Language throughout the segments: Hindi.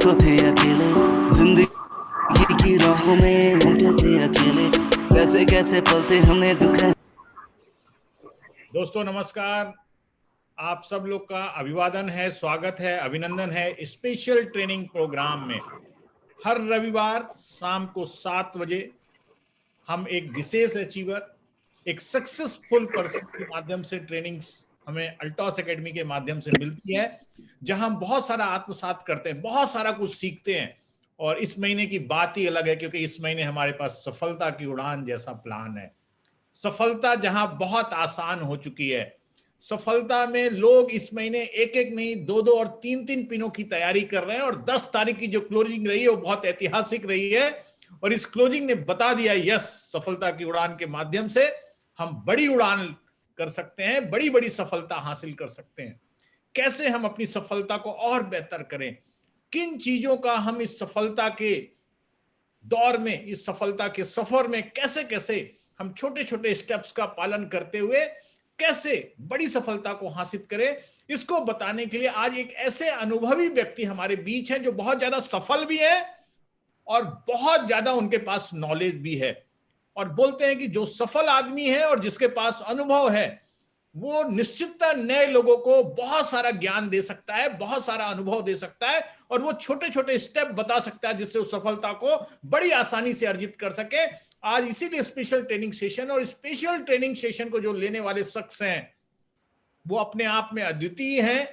तो थे अकेले, जिंदगी की राहों में हम तो थे अकेले, कैसे कैसे पलते हमने दुख है। दोस्तों नमस्कार, आप सब लोग का अभिवादन है, स्वागत है, अभिनंदन है स्पेशल ट्रेनिंग प्रोग्राम में। हर रविवार शाम को 7 बजे हम एक विशेष अचीवर, एक सक्सेसफुल पर्सन के माध्यम से ट्रेनिंग हमें अल्टॉस एकेडमी के माध्यम से मिलती है, जहां हम बहुत सारा आत्मसात करते हैं, बहुत सारा कुछ सीखते हैं। और इस महीने की बात ही अलग है, क्योंकि इस महीने हमारे पास सफलता की उड़ान जैसा प्लान है। सफलता जहां बहुत आसान हो चुकी है, सफलता में लोग इस महीने एक एक नहीं, दो दो और तीन तीन पिनों की तैयारी कर रहे हैं। और 10 तारीख की जो क्लोजिंग रही है वो बहुत ऐतिहासिक रही है। और इस क्लोजिंग ने बता दिया, यस, सफलता की उड़ान के माध्यम से हम बड़ी उड़ान कर सकते हैं, बड़ी बड़ी सफलता हासिल कर सकते हैं। कैसे हम अपनी सफलता को और बेहतर करें, किन चीजों का हम इस सफलता के दौर में, इस सफलता के सफर में कैसे कैसे हम छोटे छोटे स्टेप्स का पालन करते हुए कैसे बड़ी सफलता को हासिल करें, इसको बताने के लिए आज एक ऐसे अनुभवी व्यक्ति हमारे बीच हैं जो बहुत ज्यादा सफल भी है और बहुत ज्यादा उनके पास नॉलेज भी है। और बोलते हैं कि जो सफल आदमी है और जिसके पास अनुभव है, वो निश्चितता नए लोगों को बहुत सारा ज्ञान दे सकता है, बहुत सारा अनुभव दे सकता है, और वो छोटे छोटे स्टेप बता सकता है जिससे उस सफलता को बड़ी आसानी से अर्जित कर सके। आज इसीलिए स्पेशल ट्रेनिंग सेशन, और स्पेशल ट्रेनिंग सेशन को जो लेने वाले शख्स हैं वो अपने आप में अद्वितीय हैं,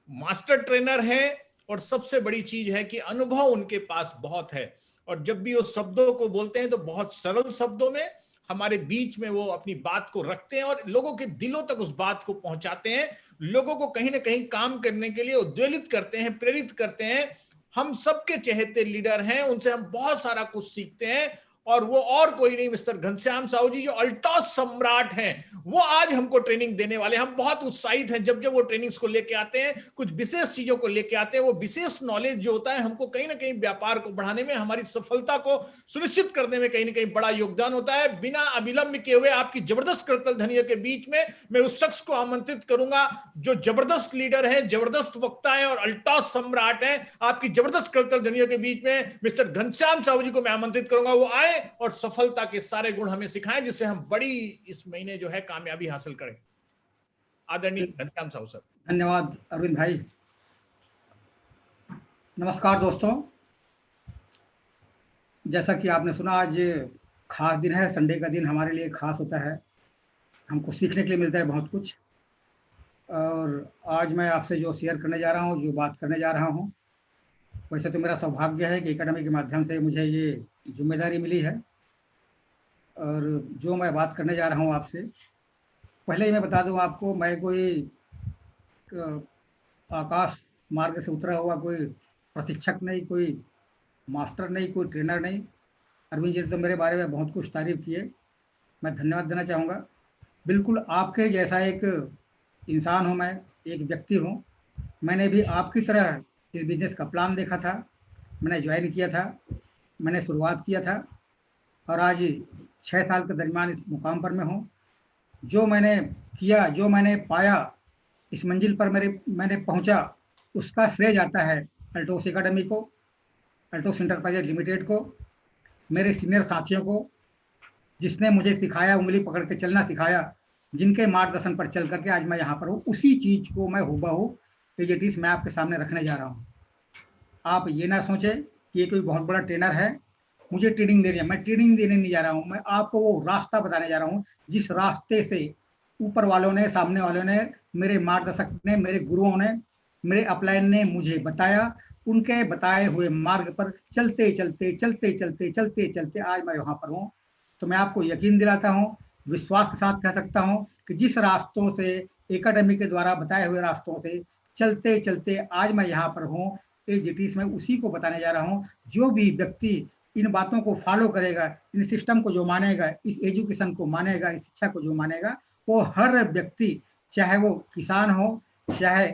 मास्टर ट्रेनर हैं, और सबसे बड़ी चीज है कि अनुभव उनके पास बहुत है। और जब भी वो शब्दों को बोलते हैं तो बहुत सरल शब्दों में हमारे बीच में वो अपनी बात को रखते हैं और लोगों के दिलों तक उस बात को पहुंचाते हैं, लोगों को कहीं ना कहीं काम करने के लिए उद्वेलित करते हैं, प्रेरित करते हैं। हम सबके चहेते लीडर हैं, उनसे हम बहुत सारा कुछ सीखते हैं। और वो और कोई नहीं, मिस्टर घनश्याम साहू जी, जो अल्टॉस सम्राट हैं, वो आज हमको ट्रेनिंग देने वाले। हम बहुत उत्साहित हैं जब जब वो ट्रेनिंग्स को लेके आते हैं, कुछ विशेष चीजों को लेके आते हैं। वो विशेष नॉलेज जो होता है हमको कहीं ना कहीं व्यापार को बढ़ाने में, हमारी सफलता को सुनिश्चित करने में कहीं ना कहीं बड़ा योगदान होता है। बिना अविलंब किए हुए आपकी जबरदस्त करतल ध्वनियों के बीच में मैं उस शख्स को आमंत्रित करूंगा जो जबरदस्त लीडर है, जबरदस्त वक्ता है और अल्टॉस सम्राट है। आपकी जबरदस्त करतल ध्वनियों के बीच में मिस्टर घनश्याम साहू जी को मैं आमंत्रित करूंगा, वो आए और सफलता के सारे गुण हमें सिखाएं, जिससे हम बड़ी इस महीने जो है कामयाबी हासिल करें। आदरणीय घनश्याम साहू सर। धन्यवाद अरविंद भाई। नमस्कार दोस्तों, जैसा कि आपने सुना, आज खास दिन है। संडे का दिन हमारे लिए खास होता है, हमको सीखने के लिए मिलता है बहुत कुछ। और आज मैं आपसे जो शेयर करने जा रहा हूँ, जो बात करने जा रहा हूँ, वैसे तो मेरा सौभाग्य है कि एकेडमी के माध्यम से मुझे ये जिम्मेदारी मिली है। और जो मैं बात करने जा रहा हूँ आपसे, पहले ही मैं बता दूँ आपको, मैं कोई आकाश मार्ग से उतरा हुआ कोई प्रशिक्षक नहीं, कोई मास्टर नहीं, कोई ट्रेनर नहीं। अरविंद जी ने तो मेरे बारे में बहुत कुछ तारीफ किए, मैं धन्यवाद देना चाहूँगा। बिल्कुल आपके जैसा एक इंसान हूँ मैं, एक व्यक्ति हूँ। मैंने भी आपकी तरह इस बिजनेस का प्लान देखा था, मैंने ज्वाइन किया था, मैंने शुरुआत किया था, और आज 6 साल के दरमियान इस मुकाम पर मैं हूँ। जो मैंने किया, जो मैंने पाया, इस मंजिल पर मैंने पहुँचा, उसका श्रेय जाता है अल्टोस एकेडमी को, अल्टोस इंटरप्राइजेज लिमिटेड को, मेरे सीनियर साथियों को, जिसने मुझे सिखाया, उंगली पकड़ के चलना सिखाया, जिनके मार्गदर्शन पर चल करके आज मैं यहाँ पर हूँ। उसी चीज़ को मैं हूबहू एज इट इज मैं आपके सामने रखने जा रहा हूँ। आप ये ना सोचें कि ये कोई बहुत बड़ा ट्रेनर है, मुझे ट्रेनिंग देनी है। मैं ट्रेनिंग देने नहीं जा रहा हूँ, मैं आपको वो रास्ता बताने जा रहा हूँ जिस रास्ते से ऊपर वालों ने, सामने वालों ने, मेरे मार्गदर्शक ने, मेरे गुरुओं ने, मेरे अपलाइन ने मुझे बताया। उनके बताए हुए मार्ग पर चलते चलते चलते चलते चलते चलते आज मैं यहाँ पर हूँ। तो मैं आपको यकीन दिलाता हूँ, विश्वास के साथ कह सकता हूँ कि जिस रास्तों से, एकेडमी के द्वारा बताए हुए रास्तों से चलते चलते आज मैं यहाँ पर हूँ, एज इट इज मैं उसी को बताने जा रहा हूँ। जो भी व्यक्ति इन बातों को फॉलो करेगा, इन सिस्टम को जो मानेगा, इस एजुकेशन को मानेगा, इस शिक्षा को जो मानेगा, वो हर व्यक्ति, चाहे वो किसान हो, चाहे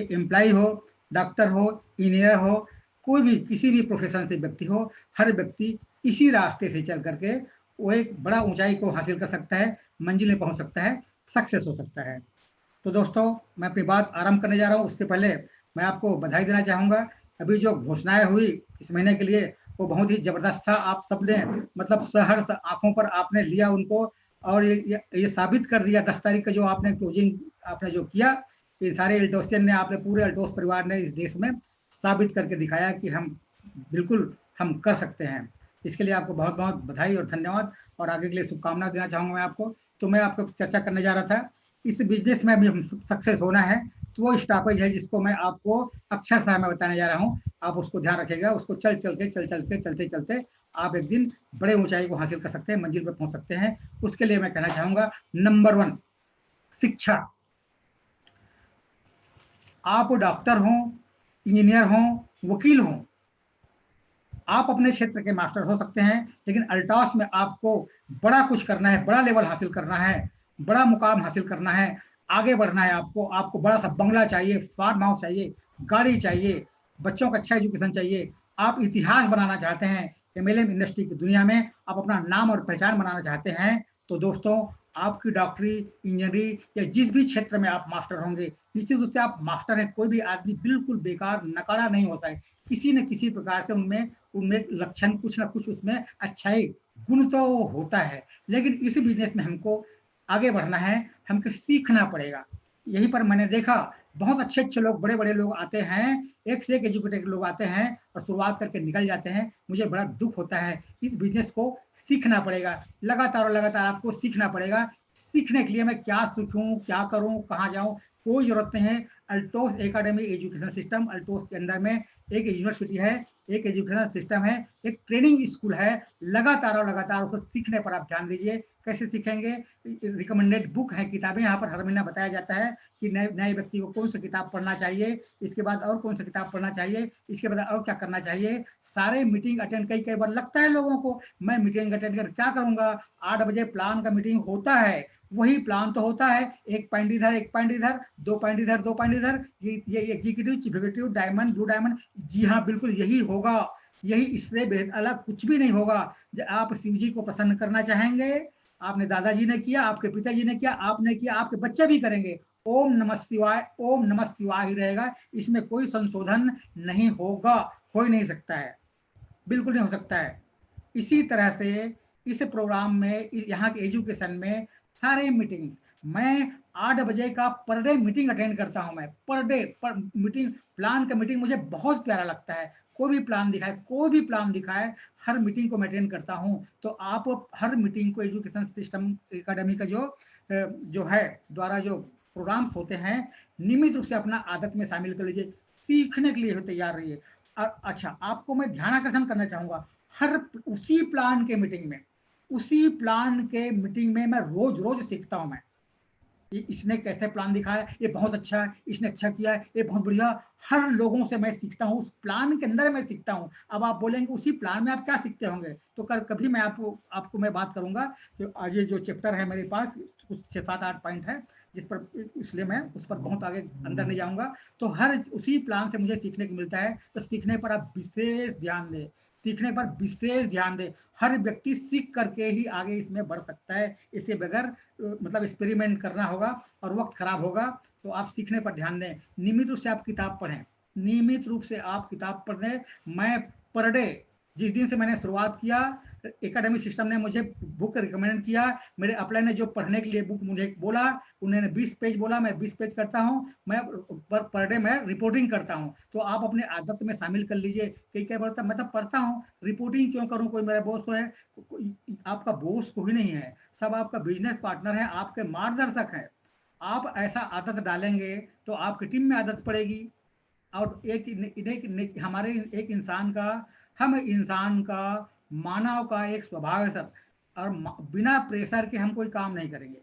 एम्प्लॉय हो, डॉक्टर हो, इंजीनियर हो, कोई भी किसी भी प्रोफेशन से व्यक्ति हो, हर व्यक्ति इसी रास्ते से चल करके वो एक बड़ा ऊंचाई को हासिल कर सकता है, मंजिल में पहुंच सकता है, सक्सेस हो सकता है। तो दोस्तों, मैं अपनी बात आरंभ करने जा रहा हूँ। उसके पहले मैं आपको बधाई देना चाहूँगा अभी जो घोषणाएं हुई इस महीने के लिए वो बहुत ही जबरदस्त था। आप सबने मतलब सहर्ष आंखों पर आपने लिया उनको, और ये साबित कर दिया 10 तारीख का जो आपने क्लोजिंग आपने जो किया, ये सारे अल्टोसियन ने, आपने पूरे अल्टोस परिवार ने इस देश में साबित करके दिखाया कि हम बिल्कुल हम कर सकते हैं। इसके लिए आपको बहुत बहुत बधाई और धन्यवाद, और आगे के लिए शुभकामनाएं देना चाहूंगा मैं आपको। तो मैं आपको चर्चा करने जा रहा था, इस बिजनेस में अभी सक्सेस होना है तो वो स्टॉपेज है जिसको मैं आपको अक्षरशः मैं बताने जा रहा हूँ। आप उसको ध्यान रखिएगा, उसको चलते चलते आप एक दिन बड़े ऊंचाई को हासिल कर सकते हैं, मंजिल पर पहुंच सकते हैं। उसके लिए मैं कहना चाहूंगा, नंबर 1 शिक्षा। आप डॉक्टर हो, इंजीनियर हो, वकील हो, आप अपने क्षेत्र के मास्टर हो सकते हैं, लेकिन अल्टॉस में आपको बड़ा कुछ करना है, बड़ा लेवल हासिल करना है, बड़ा मुकाम हासिल करना है, आगे बढ़ना है। आपको बड़ा सा बंगला चाहिए, फार्म हाउस चाहिए, गाड़ी चाहिए, बच्चों का अच्छा एजुकेशन चाहिए। आप इतिहास बनाना चाहते हैं एमएलएम इंडस्ट्री की दुनिया में, आप अपना नाम और पहचान बनाना चाहते हैं, तो दोस्तों आपकी डॉक्टरी, इंजीनियरिंग या जिस भी क्षेत्र में आप मास्टर होंगे, निश्चित रूप से आप मास्टर हैं। कोई भी आदमी बिल्कुल बेकार नकारा नहीं होता है, किसी न किसी प्रकार से उनमें उनमें लक्षण कुछ ना कुछ उसमें अच्छाई गुण तो होता है। लेकिन इस बिजनेस में हमको आगे बढ़ना है, हमको सीखना पड़ेगा। यहीं पर मैंने देखा बहुत अच्छे अच्छे लोग, बड़े बड़े लोग आते हैं, एक से एक एजुकेटेड लोग आते हैं और शुरुआत करके निकल जाते हैं। मुझे बड़ा दुख होता है। इस बिजनेस को सीखना पड़ेगा, लगातार और लगातार आपको सीखना पड़ेगा। सीखने के लिए मैं क्या सीखूं, क्या करूं, कहाँ जाऊं, कोई जरूरत नहीं है। Altos academy education system, Altos के अंदर में एक यूनिवर्सिटी है, एक एजुकेशन सिस्टम है, एक ट्रेनिंग स्कूल है। लगातार और लगातार उसको सीखने पर आप ध्यान दीजिए। कैसे सीखेंगे? रिकमेंडेड बुक है, किताबें यहाँ पर हर महीना बताया जाता है कि नए नए व्यक्ति को कौन सा किताब पढ़ना चाहिए, इसके बाद और कौन सा किताब पढ़ना चाहिए, इसके बाद और क्या करना चाहिए। सारे मीटिंग अटेंड कई कई बार लगता है लोगों को, मैं मीटिंग अटेंड कर क्या करूंगा, 8 बजे प्लान का मीटिंग होता है, वही प्लान तो होता है, एक पॉइंट इधर, एक पॉइंट इधर, 2 पॉइंट इधर, 2 पॉइंट इधर, ये executive, chief executive, diamond, blue diamond. जी हाँ, बिल्कुल यही होगा, यही, इससे बेहद अलग कुछ भी नहीं होगा। आप शिव जी को प्रसन्न करना चाहेंगे, आपने दादाजी ने किया, आपके पिताजी ने किया, आपने किया, आपके बच्चे भी करेंगे। ओम नमः शिवाय, ओम नमः शिवाय ही रहेगा, इसमें कोई संशोधन नहीं होगा, हो ही नहीं सकता है, बिल्कुल नहीं हो सकता है। इसी तरह से इस प्रोग्राम में, यहाँ के एजुकेशन में सारे मीटिंग, मैं 8 बजे का पर डे मीटिंग अटेंड करता हूँ। मैं पर डे पर मीटिंग, प्लान का मीटिंग मुझे बहुत प्यारा लगता है। कोई भी प्लान दिखाए, कोई भी प्लान दिखाए, हर मीटिंग को मैं अटेंड करता हूँ। तो आप हर मीटिंग को, एजुकेशन सिस्टम एकेडमी का जो है द्वारा जो प्रोग्राम्स होते हैं, नियमित रूप से अपना आदत में शामिल कर लीजिए, सीखने के लिए तैयार रहिए। अच्छा, आपको मैं ध्यान आकर्षण करना चाहूंगा, हर उसी प्लान के मीटिंग में, उसी प्लान के मीटिंग में मैं रोज रोज सीखता हूं। मैं, इसने कैसे प्लान दिखाया, ये बहुत अच्छा है, इसने अच्छा किया है, ये बहुत बढ़िया। हर लोगों से मैं सीखता हूँ, उस प्लान के अंदर मैं सीखता हूँ। अब आप बोलेंगे उसी प्लान में आप क्या सीखते होंगे, तो कभी मैं आपको मैं बात करूंगा कि आज ये जो चैप्टर है मेरे पास, कुछ 6 7 8 पॉइंट है जिस पर, इसलिए मैं उस पर बहुत आगे अंदर नहीं जाऊंगा। तो हर उसी प्लान से मुझे सीखने को मिलता है। तो सीखने पर आप विशेष ध्यान दें, सीखने पर विशेष ध्यान दें। हर व्यक्ति सीख करके ही आगे इसमें बढ़ सकता है, इसे बगैर मतलब एक्सपेरिमेंट करना होगा और वक्त खराब होगा। तो आप सीखने पर ध्यान दें, नियमित रूप से आप किताब पढ़ें, नियमित रूप से आप किताब पढ़ें। मैं पर डे, जिस दिन से मैंने शुरुआत किया, एकेडमिक सिस्टम ने मुझे बुक रिकमेंड किया, मेरे अपलाइन ने जो पढ़ने के लिए बुक मुझे बोला, उन्होंने 20 पेज बोला, मैं 20 पेज करता हूँ। मैं पर डे मैं रिपोर्टिंग करता हूँ। तो आप अपने आदत में शामिल कर लीजिए। कई कई बार मैं तो पढ़ता हूँ, रिपोर्टिंग क्यों करूँ, कोई मेरा बॉस तो है, आपका बॉस कोई नहीं है, सब आपका बिजनेस पार्टनर है, आपके मार्गदर्शक है। आप ऐसा आदत डालेंगे तो आपकी टीम में आदत पड़ेगी। और हमारे एक इंसान का, हम इंसान का, मानव का एक स्वभाव है सर, और बिना प्रेशर के हम कोई काम नहीं करेंगे।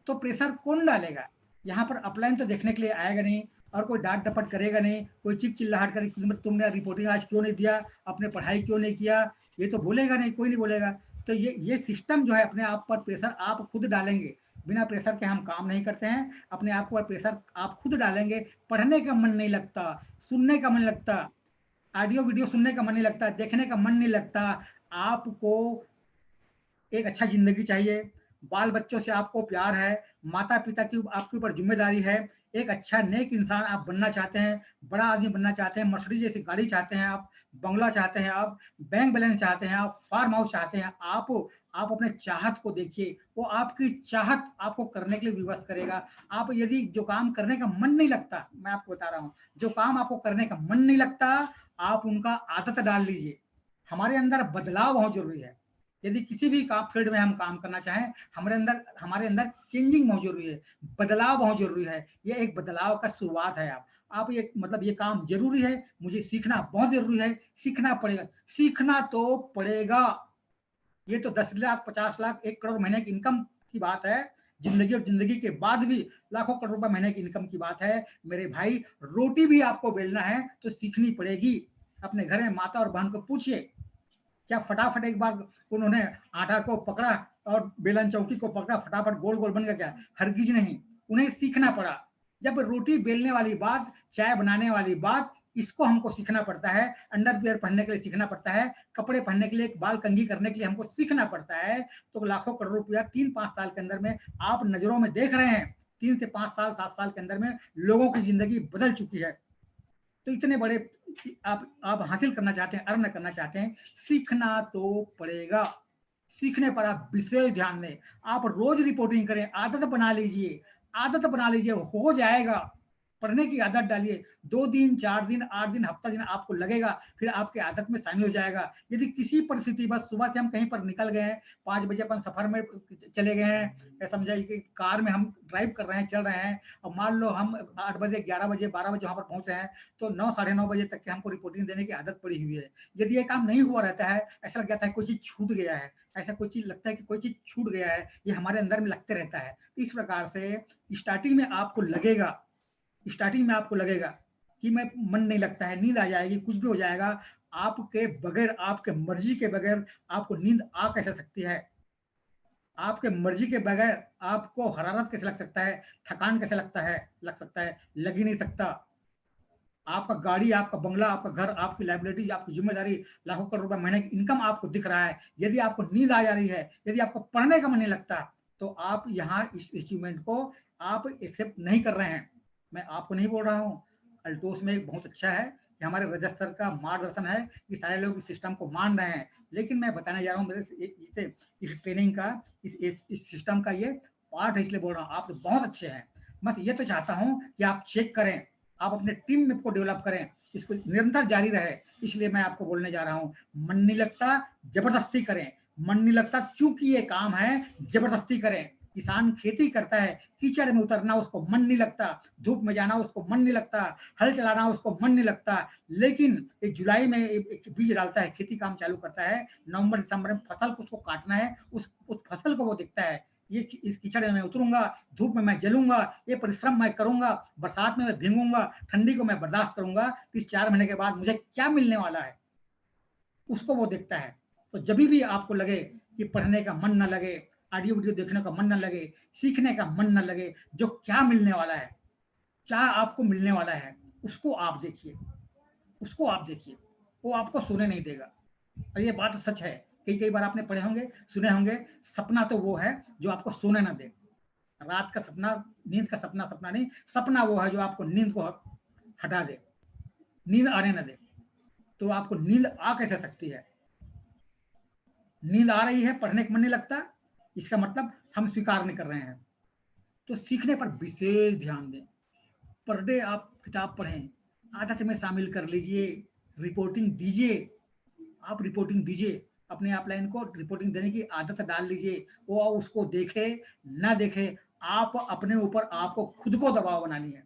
तो प्रेशर कौन डालेगा? यहाँ पर अपलाइन तो देखने के लिए आएगा नहीं, और कोई डांट डपट करेगा नहीं, कोई चिक चिल्लाहट करे, तुमने रिपोर्टिंग आज क्यों नहीं दिया, अपने पढ़ाई क्यों नहीं किया, ये तो बोलेगा नहीं, कोई नहीं बोलेगा। तो ये सिस्टम जो है, अपने आप पर प्रेशर आप खुद डालेंगे। बिना प्रेशर के हम काम नहीं करते हैं, अपने आप को प्रेशर आप खुद डालेंगे। पढ़ने का मन नहीं लगता, सुनने का मन लगता, ऑडियो वीडियो सुनने का मन नहीं लगता, देखने का मन नहीं लगता। आपको एक अच्छा जिंदगी चाहिए, बाल बच्चों से आपको प्यार है, माता पिता की आपके ऊपर जिम्मेदारी है, एक अच्छा नेक इंसान आप बनना चाहते हैं, बड़ा आदमी बनना चाहते हैं, मर्सिडीज जैसी गाड़ी चाहते हैं आप, बंगला चाहते हैं आप, बैंक बैलेंस चाहते हैं आप, फार्म हाउस चाहते हैं आप अपने चाहत को देखिए, वो आपकी चाहत आपको करने के लिए विवश करेगा। आप यदि जो काम करने का मन नहीं लगता, मैं आपको बता रहा हूँ, जो काम आपको करने का मन नहीं लगता, आप उनका आदत डाल लीजिए। हमारे अंदर बदलाव बहुत जरूरी है। यदि किसी भी काम फील्ड में हम काम करना चाहें, हमारे अंदर चेंजिंग बहुत जरूरी है, बदलाव बहुत जरूरी है। ये एक बदलाव का शुरुआत है। आप ये मतलब ये काम जरूरी है, मुझे सीखना बहुत जरूरी है, सीखना पड़ेगा, सीखना तो पड़ेगा। ये तो 10 लाख 50 लाख 1 करोड़ महीने की इनकम की बात है, जिंदगी और जिंदगी के बाद भी लाखों करोड़ रुपए महीने की इनकम की बात है। मेरे भाई, रोटी भी आपको बेलना है तो सीखनी पड़ेगी। अपने घर में माता और बहन को पूछिए, क्या फटाफट एक बार उन्होंने आटा को पकड़ा और बेलन चौकी को पकड़ा, फटाफट गोल गोल बन गया? क्या? हरगिज नहीं, उन्हें सीखना पड़ा। जब रोटी बेलने वाली बात, चाय बनाने वाली बात, इसको हमको सीखना पड़ता है। अंडरवियर पहनने के लिए सीखना पड़ता है, कपड़े पहनने के लिए, बाल कंघी करने के लिए हमको सीखना पड़ता है। तो लाखों करोड़ रुपया 3-5 साल के अंदर में आप नजरों में देख रहे हैं, 3 से 5 साल 7 साल के अंदर में लोगों की जिंदगी बदल चुकी है। तो इतने बड़े आप हासिल करना चाहते हैं, अर्न करना चाहते हैं, सीखना तो पड़ेगा। सीखने पर आप विशेष ध्यान दें। आप रोज रिपोर्टिंग करें, आदत बना लीजिए, आदत बना लीजिए, हो जाएगा। पढ़ने की आदत डालिए, 2 दिन 4 दिन 8 दिन हफ्ता दिन आपको लगेगा, फिर आपके आदत में शामिल हो जाएगा। यदि किसी परिस्थिति, बस सुबह से हम कहीं पर निकल गए हैं, 5 बजे अपन सफर में चले गए हैं, समझाइए कि कार में हम ड्राइव कर रहे हैं, चल रहे हैं, और मान लो हम 8 बजे 11 बजे 12 बजे वहां पर पहुंच रहे हैं, तो 9 साढ़े 9 बजे तक के हमको रिपोर्टिंग देने की आदत पड़ी हुई है। यदि ये काम नहीं हुआ रहता है, ऐसा लग जाता है कोई चीज छूट गया है, ऐसा कोई चीज लगता है कि कोई चीज छूट गया है, ये हमारे अंदर में लगते रहता है। इस प्रकार से स्टार्टिंग में आपको लगेगा, स्टार्टिंग में आपको लगेगा कि मैं मन नहीं लगता है, नींद आ जाएगी, कुछ भी हो जाएगा। आपके बगैर, आपके मर्जी के बगैर आपको नींद आ कैसे सकती है? आपके मर्जी के बगैर आपको हरारत कैसे लग सकता है, थकान कैसे लग सकता है? लग ही नहीं सकता। आपका गाड़ी, आपका बंगला, आपका घर, आपकी लाइबिलिटी, आपकी जिम्मेदारी, लाखों करोड़ रुपए महीने की इनकम आपको दिख रहा है। यदि आपको नींद आ जा रही है, यदि आपको पढ़ने का मन नहीं लगता, तो आप यहाँ इस अचीवमेंट को आप एक्सेप्ट नहीं कर रहे हैं। मैं आपको नहीं बोल रहा हूँ, अल्टोस में बहुत अच्छा है, ये हमारे रजत सर का मार्गदर्शन है, ये सारे लोग इस सिस्टम को मान रहे हैं। लेकिन मैं बताने जा रहा हूँ, मेरे इस ट्रेनिंग का, इस सिस्टम का ये पार्ट है, इसलिए बोल रहा हूँ। आप बहुत अच्छे हैं। मैं ये तो चाहता हूँ कि आप चेक करें, आप अपने टीम में को डेवलप करें, इसको निरंतर जारी रहे। इसलिए मैं आपको बोलने जा रहा हूँ, मन नहीं लगता जबरदस्ती करें, मन नहीं लगता क्योंकि ये काम है, जबरदस्ती करें। किसान खेती करता है, कीचड़ में उतरना उसको मन नहीं लगता, धूप में जाना उसको मन नहीं लगता, हल चलाना उसको मन नहीं लगता। लेकिन एक जुलाई में एक बीज डालता है, खेती काम चालू करता है, नवंबर दिसंबर में फसल को उसको काटना है, उस फसल को वो दिखता है, ये इस कीचड़ में मैं उतरूंगा, धूप में मैं जलूंगा, ये परिश्रम मैं करूंगा, बरसात में मैं भीगूंगा, ठंडी को मैं बर्दाश्त करूंगा, इस 4 महीने के बाद मुझे क्या मिलने वाला है, उसको वो देखता है। तो जब भी आपको लगे कि पढ़ने का मन न लगे, ऑडियो वीडियो देखने का मन न लगे, सीखने का मन न लगे, जो क्या मिलने वाला है, क्या आपको मिलने वाला है, उसको आप देखिए, उसको आप देखिए, वो आपको सोने नहीं देगा। और ये बात सच है, कई बार आपने पढ़े होंगे, सुने होंगे, सपना तो वो है जो आपको सोने ना दे। रात का सपना, नींद का सपना सपना नहीं, सपना वो है जो आपको नींद को हटा दे, नींद आने ना दे। तो आपको नींद आ कैसे सकती है? नींद आ रही है, पढ़ने का मन नहीं लगता, इसका मतलब हम स्वीकार नहीं कर रहे हैं। तो सीखने पर विशेष ध्यान दें, पर डे आप किताब पढ़ें, आदत में शामिल कर लीजिए, रिपोर्टिंग दीजिए, आप रिपोर्टिंग दीजिए, अपने अपलाइन को रिपोर्टिंग देने की आदत डाल लीजिए। वो उसको देखे ना देखे, आप अपने ऊपर आपको खुद को दबाव बनानी है,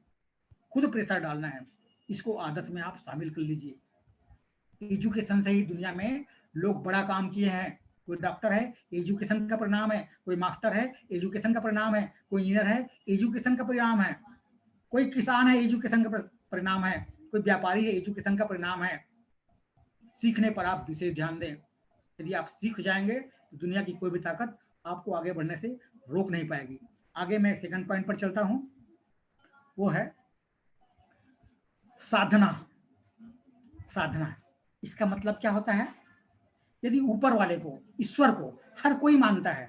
खुद प्रेशर डालना है, इसको आदत में आप शामिल कर लीजिए। एजुकेशन से ही दुनिया में लोग बड़ा काम किए हैं। कोई डॉक्टर है, एजुकेशन का परिणाम है, कोई मास्टर है, एजुकेशन का परिणाम है, कोई इंजीनियर है, एजुकेशन का परिणाम है, कोई किसान है, एजुकेशन का परिणाम है, कोई व्यापारी है, एजुकेशन का परिणाम है। सीखने पर आप विशेष ध्यान दें। यदि आप सीख जाएंगे तो दुनिया की कोई भी ताकत आपको आगे बढ़ने से रोक नहीं पाएगी। आगे मैं सेकंड पॉइंट पर चलता हूं, वो है साधना। साधना, इसका मतलब क्या होता है? यदि ऊपर वाले को, ईश्वर को हर कोई मानता है,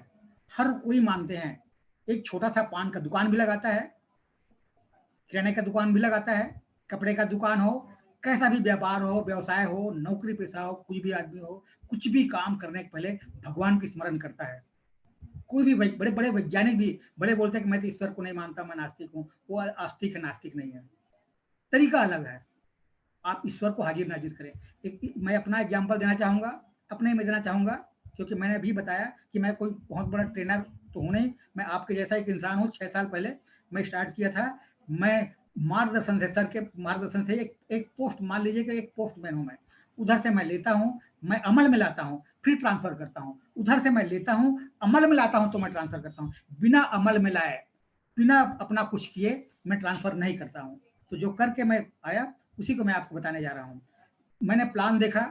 हर कोई मानते हैं, एक छोटा सा पान का दुकान भी लगाता है, किराने का दुकान भी लगाता है, कपड़े का दुकान हो, कैसा भी व्यापार हो, व्यवसाय हो, नौकरी पेशा हो, कोई भी आदमी हो, कुछ भी काम करने के पहले भगवान की स्मरण करता है। कोई भी बड़े बड़े वैज्ञानिक भी भले बोलते हैं कि मैं तो ईश्वर को नहीं मानता, मैं नास्तिक हूँ, वो आस्तिक है, नास्तिक नहीं है। तरीका अलग है। आप ईश्वर को हाजिर नाजिर करें। मैं अपना एग्जाम्पल देना चाहूंगा, अपने में देना चाहूंगा, क्योंकि मैंने अभी बताया कि मैं कोई बहुत बड़ा ट्रेनर तो हूँ नहीं, मैं आपके जैसा एक इंसान हूँ। 6 साल पहले मैं स्टार्ट किया था। मैं मार्गदर्शन से, सर के मार्गदर्शन से एक पोस्ट, मान लीजिए कि एक पोस्टमैन हूँ मैं, उधर से मैं लेता हूँ, मैं अमल में लाता हूँ, फिर ट्रांसफर करता हूँ। उधर से मैं लेता हूँ, अमल में लाता हूँ, तो मैं ट्रांसफर करता हूँ। बिना अमल में लाए, बिना अपना कुछ किए मैं ट्रांसफर नहीं करता हूँ। तो जो करके मैं आया उसी को मैं आपको बताने जा रहा हूँ। मैंने प्लान देखा,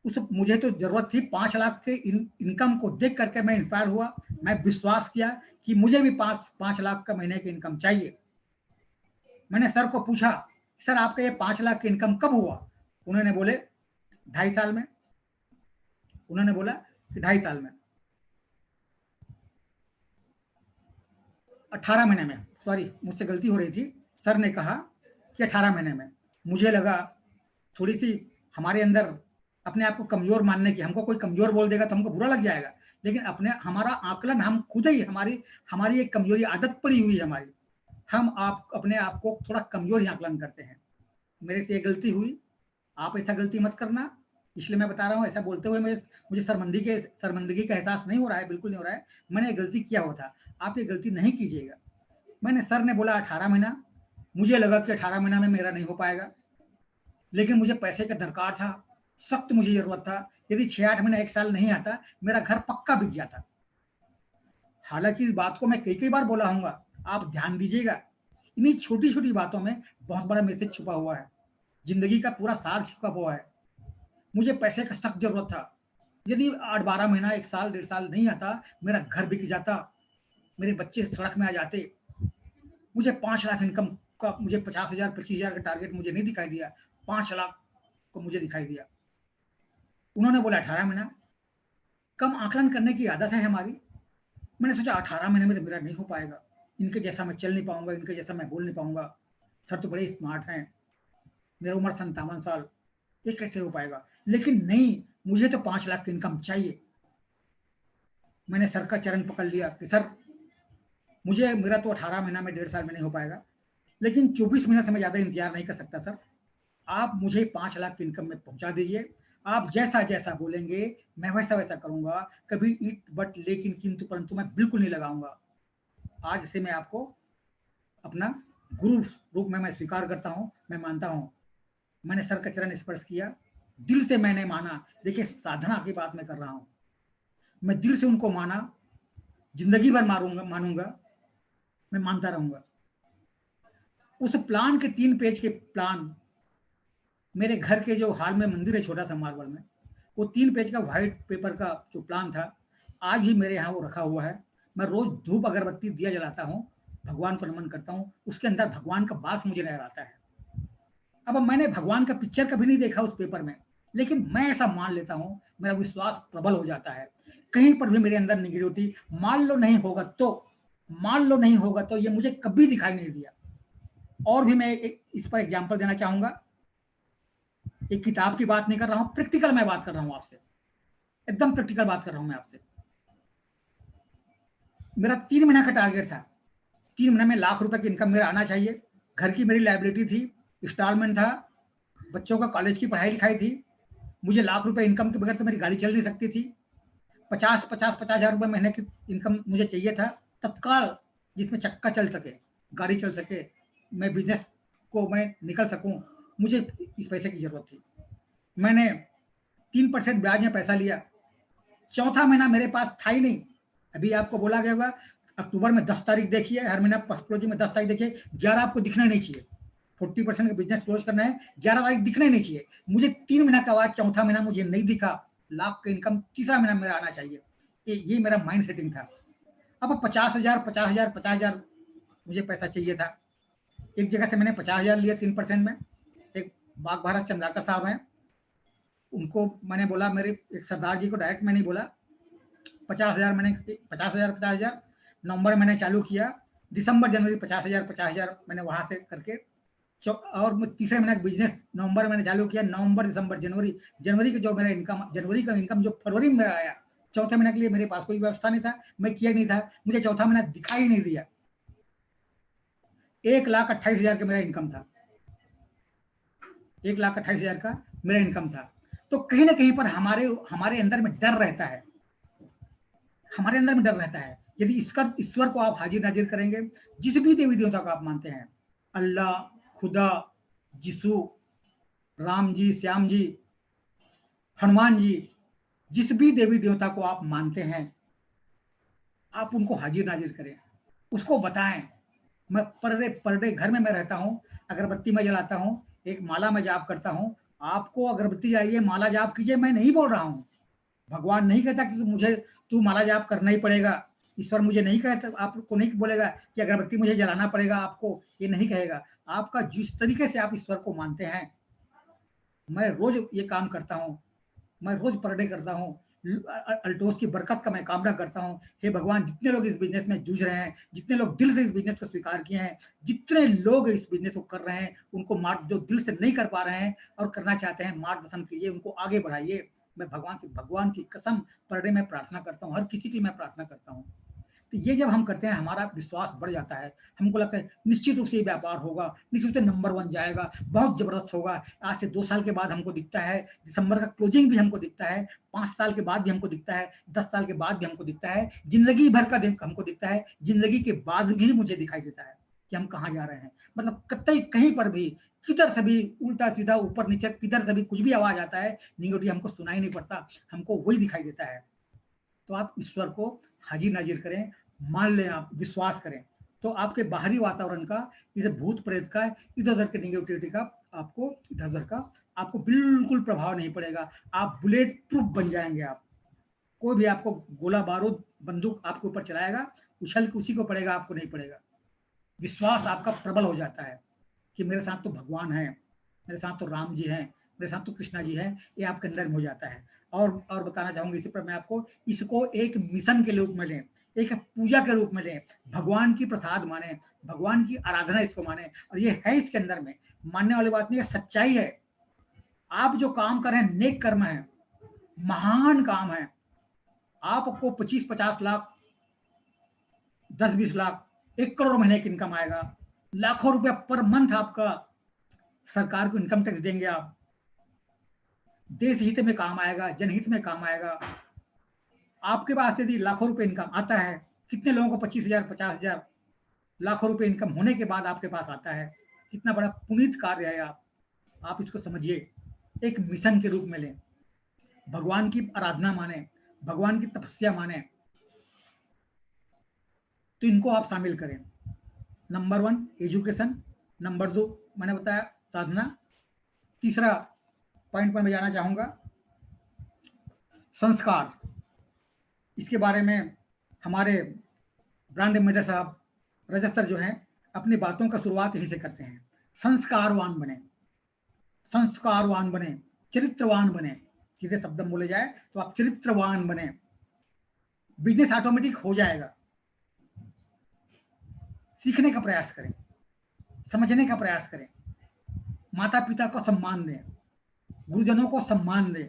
उस मुझे तो जरूरत थी 5 लाख के इनकम को देख करके मैं इंस्पायर हुआ। मैं विश्वास किया कि मुझे भी 5 लाख का महीने की इनकम चाहिए। मैंने सर को पूछा, सर आपका ये 5 लाख की इनकम कब हुआ? उन्होंने बोले 2.5 साल में। उन्होंने बोला कि 2.5 साल में, 18 महीने में, सॉरी मुझसे गलती हो रही थी। सर ने कहा कि 18 महीने में। मुझे लगा थोड़ी सी हमारे अंदर अपने आप को कमजोर मानने की, हमको कोई कमजोर बोल देगा तो हमको बुरा लग जाएगा, लेकिन अपने हमारा आकलन हम खुद ही, हमारी हमारी एक कमजोरी आदत पड़ी हुई है हमारी, हम आप अपने आप को थोड़ा कमजोर ही आकलन करते हैं। मेरे से ये गलती हुई, आप ऐसा गलती मत करना, इसलिए मैं बता रहा हूँ। ऐसा बोलते हुए मुझे शर्मिंदगी का एहसास नहीं हो रहा है, बिल्कुल नहीं हो रहा है। मैंने गलती किया हुआ था, आप ये गलती नहीं कीजिएगा। मैंने, सर ने बोला 18 महीना, मुझे लगा कि 18 महीना में मेरा नहीं हो पाएगा, लेकिन मुझे पैसे का दरकार था, सख्त मुझे जरूरत था। यदि 6-8 महीना 1 साल नहीं आता, मेरा घर पक्का बिक जाता। हालांकि इस बात को मैं कई कई बार बोला हूँ, आप ध्यान दीजिएगा। इन्हीं छोटी छोटी बातों में बहुत बड़ा मैसेज छुपा हुआ है, जिंदगी का पूरा सार छुपा हुआ है। मुझे पैसे का सख्त जरूरत था। यदि 8-12 महीना 1 साल 1.5 साल नहीं आता, मेरा घर बिक जाता, मेरे बच्चे सड़क में आ जाते। मुझे 5 लाख इनकम का, मुझे 50,000 25,000 का टारगेट मुझे नहीं दिखाई दिया, 5 लाख को मुझे दिखाई दिया। उन्होंने बोला 18 महीना। कम आकलन करने की आदत है हमारी। मैंने सोचा 18 महीने में तो मेरा नहीं हो पाएगा, इनके जैसा मैं चल नहीं पाऊंगा, इनके जैसा मैं बोल नहीं पाऊंगा, सर तो बड़े स्मार्ट हैं, मेरा उम्र 57 साल, ये कैसे हो पाएगा? लेकिन नहीं, मुझे तो 5 लाख की इनकम चाहिए। मैंने सर का चरण पकड़ लिया कि सर, मुझे, मेरा तो 18 महीना में 1.5 साल में नहीं हो पाएगा, लेकिन 24 महीने से मैं ज़्यादा इंतजार नहीं कर सकता सर। आप मुझे 5 लाख की इनकम में पहुंचा दीजिए। आप जैसा जैसा बोलेंगे मैं वैसा वैसा करूंगा। कभी इट बट लेकिन किंतु परंतु मैं बिल्कुल नहीं लगाऊंगा। आज से मैं आपको अपना गुरु रूप में मैं स्वीकार करता हूं, मैं मानता हूं। मैंने सर का चरण स्पर्श किया, दिल से मैंने माना। देखिए, साधना की बात मैं कर रहा हूं, मैं दिल से उनको माना, जिंदगी भर मानूंगा, मैं मानता रहूंगा। उस प्लान के 3 पेज के प्लान, मेरे घर के जो हाल में मंदिर है छोटा सा मार्बल में, वो 3 पेज का व्हाइट पेपर का जो प्लान था, आज भी मेरे यहाँ वो रखा हुआ है। मैं रोज धूप अगरबत्ती दिया जलाता हूँ, भगवान को नमन करता हूँ, उसके अंदर भगवान का वास मुझे नजर आता है। अब मैंने भगवान का पिक्चर कभी नहीं देखा उस पेपर में, लेकिन मैं ऐसा मान लेता हूँ, मेरा विश्वास प्रबल हो जाता है। कहीं पर भी मेरे अंदर निगेटिविटी, मान लो नहीं होगा तो ये मुझे कभी दिखाई नहीं दिया। और भी मैं इस पर एग्जाम्पल देना चाहूंगा। एक किताब की बात नहीं कर रहा हूं, प्रैक्टिकल मैं बात कर रहा हूं आपसे, एकदम प्रैक्टिकल बात कर रहा हूं मैं आपसे। मेरा 3 महीना का टारगेट था, 3 महीने में ₹1,00,000 की इनकम मेरा आना चाहिए। घर की मेरी लाइबिलिटी थी, इंस्टॉलमेंट था, बच्चों का कॉलेज की पढ़ाई लिखाई थी। मुझे ₹1,00,000 इनकम के बगैर तो मेरी गाड़ी चल नहीं सकती थी। 50,000 महीने की इनकम मुझे चाहिए था तत्काल, जिसमें चक्का चल सके, गाड़ी चल सके, मैं बिजनेस को मैं निकल सकूं। मुझे इस पैसे की जरूरत थी। मैंने 3% ब्याज में पैसा लिया। चौथा महीना मेरे पास था ही नहीं। अभी आपको बोला गया होगा अक्टूबर में 10 तारीख देखिए, हर महीना फर्स्ट क्लोजिंग में 10 तारीख देखिए, 11 आपको दिखना नहीं चाहिए। 40% का बिजनेस क्लोज करना है, 11 तारीख दिखना ही नहीं चाहिए। मुझे 3 महीना का बाद चौथा महीना मुझे नहीं दिखा, लाख का इनकम तीसरा महीना मेरा आना चाहिए। ये मेरा माइंड सेटिंग था। अब 50,000 मुझे पैसा चाहिए था। एक जगह से मैंने 50,000 लिया 3% में। एक बाग भारत चंद्राकर साहब हैं, उनको मैंने बोला, मेरे एक सरदार जी को डायरेक्ट मैंने बोला 50,000, मैंने 50,000 नवंबर मैंने चालू किया। दिसंबर जनवरी 50,000 मैंने वहां से करके और तीसरे महीने का बिजनेस नवंबर में मैंने चालू किया। नवंबर दिसंबर जनवरी के जो मेरा इनकम, जनवरी का इनकम जो फरवरी में मेरा आया, चौथे महीने के लिए मेरे पास कोई व्यवस्था नहीं था, मैं किया नहीं था, मुझे चौथा महीना दिखाई नहीं दिया। 1,28,000 का मेरा इनकम था, 1,28,000 का मेरा इनकम था। तो कहीं ना कहीं पर हमारे अंदर में डर रहता है, हमारे अंदर में डर रहता है। यदि ईश्वर को आप हाजिर नाजिर करेंगे, जिस भी देवी देवता को आप मानते हैं, अल्लाह, खुदा, यीशु, राम जी, श्याम जी, हनुमान जी, जिस भी देवी देवता को आप मानते हैं, आप उनको हाजिर नाजिर करें, उसको बताएं। मैं पर डे घर में मैं रहता हूँ, अगरबत्ती में जलाता हूँ, एक माला में जाप करता हूँ। आपको अगरबत्ती चाहिए, माला जाप कीजिए, मैं नहीं बोल रहा हूँ। भगवान नहीं कहता कि तू माला जाप करना ही पड़ेगा। ईश्वर मुझे नहीं कहता, आपको नहीं बोलेगा कि अगरबत्ती मुझे जलाना पड़ेगा आपको, ये नहीं कहेगा। आपका जिस तरीके से आप ईश्वर को मानते हैं, मैं रोज ये काम करता हूँ, मैं रोज पर डे करता हूँ। अल्टोस की बरकत का मैं कामना करता हूँ। हे भगवान, जितने लोग इस बिजनेस में जूझ रहे हैं, जितने लोग दिल से इस बिजनेस को स्वीकार किए हैं, जितने लोग इस बिजनेस को कर रहे हैं, उनको जो दिल से नहीं कर पा रहे हैं और करना चाहते हैं, मार्गदर्शन कीजिए, उनको आगे बढ़ाइए। मैं भगवान की कसम पर डे में प्रार्थना करता हूँ, हर किसी की मैं प्रार्थना करता हूँ। तो ये जब हम करते हैं, हमारा विश्वास बढ़ जाता है। हमको लगता है निश्चित रूप से ये व्यापार होगा, निश्चित रूप से नंबर 1 जाएगा, बहुत जबरदस्त होगा। आज से 2 साल के बाद हमको दिखता है, दिसंबर का क्लोजिंग भी हमको दिखता है, 5 साल के बाद भी हमको दिखता है, 10 साल के बाद भी हमको दिखता है, जिंदगी भर का हमको दिखता है, जिंदगी के बाद भी मुझे दिखाई देता है कि हम कहाँ जा रहे हैं। मतलब कतई कहीं पर भी, किधर से भी उल्टा सीधा ऊपर नीचे, किधर से भी कुछ भी आवाज आता है निगेटिव, हमको सुनाई नहीं पड़ता, हमको वही दिखाई देता है। तो आप ईश्वर को हाजिर नाजिर करें, मान लें, आप विश्वास करें, तो आपके बाहरी वातावरण का, इधर भूत प्रेत का, इधर उधर के नेगेटिविटी का, आपको इधर उधर का आपको बिल्कुल प्रभाव नहीं पड़ेगा। आप बुलेट प्रूफ बन जाएंगे। आप कोई भी आपको गोला बारूद बंदूक आपके ऊपर चलाएगा, उछल के उसी को पड़ेगा, आपको नहीं पड़ेगा। विश्वास आपका प्रबल हो जाता है कि मेरे साथ तो भगवान है, मेरे साथ तो राम जी हैं, मेरे साथ तो कृष्णा जी हैं, ये आपके अंदर में हो जाता है। और बताना चाहूंगा इसी पर मैं आपको, इसको एक मिशन के रूप में लें, एक पूजा के रूप में लें, भगवान की प्रसाद माने, भगवान की आराधना इसको माने। और ये है इसके अंदर में, मानने वाली बात नहीं है, सच्चाई है। आप जो काम कर रहे हैं नेक कर्म है, महान काम है। आपको 25-50 लाख, 10-20 लाख, 1 करोड़ महीने की इनकम आएगा, लाखों रुपया पर मंथ आपका सरकार को इनकम टैक्स देंगे आप। देश हित में काम आएगा, जनहित में काम आएगा। आपके पास यदि लाखों रुपए इनकम आता है, कितने लोगों को 25,000, 50,000, लाखों रुपए इनकम होने के बाद आपके पास आता है, कितना बड़ा पुनीत कार्य है। आप इसको समझिए, एक मिशन के रूप में लें, भगवान की आराधना माने, भगवान की तपस्या माने, तो इनको आप शामिल करें। नंबर 1 एजुकेशन, नंबर 2 मैंने बताया साधना, तीसरा पॉइंट पर मैं जाना चाहूंगा संस्कार। इसके बारे में हमारे ब्रांड एम्बेसडर साहब रजत सर जो हैं, अपनी बातों का शुरुआत यहीं से करते हैं। संस्कारवान बने, संस्कारवान बने, चरित्रवान बने। सीधे शब्द में बोले जाए तो आप चरित्रवान बने, बिजनेस ऑटोमेटिक हो जाएगा। सीखने का प्रयास करें, समझने का प्रयास करें, माता पिता को सम्मान दें, गुरुजनों को सम्मान दें।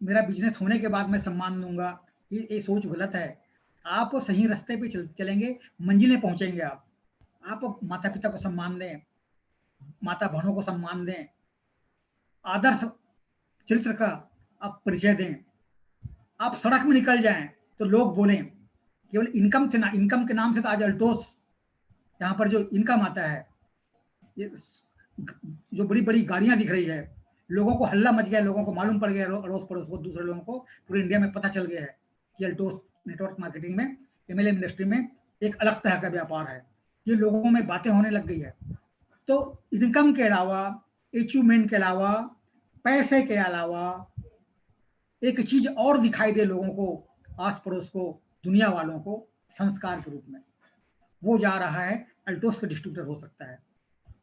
मेरा बिजनेस होने के बाद मैं सम्मान दूंगा, ये सोच गलत है। आप सही रास्ते पे चलेंगे, मंजिलें पहुंचेंगे। आप माता पिता को सम्मान दें, माता बहनों को सम्मान दें, आदर्श चरित्र का आप परिचय दें। आप सड़क में निकल जाएं तो लोग बोलें, केवल इनकम से ना, इनकम के नाम से तो आज अल्टोस, यहाँ पर जो इनकम आता है, ये जो बड़ी बड़ी गाड़ियां दिख रही है, लोगों को हल्ला मच गया, लोगों को मालूम पड़ गया, अड़ोस पड़ोस को, दूसरे लोगों को पूरे इंडिया में पता चल गया है कि अल्टोस नेटवर्क मार्केटिंग में, एमएलएम इंडस्ट्री में एक अलग तरह का व्यापार है। ये लोगों में बातें होने लग गई है। तो इनकम के अलावा, अचीवमेंट के अलावा, पैसे के अलावा एक चीज और दिखाई दे लोगों को, आस पड़ोस को, दुनिया वालों को, संस्कार के रूप में। वो जा रहा है अल्टोस का डिस्ट्रीब्यूटर हो सकता है,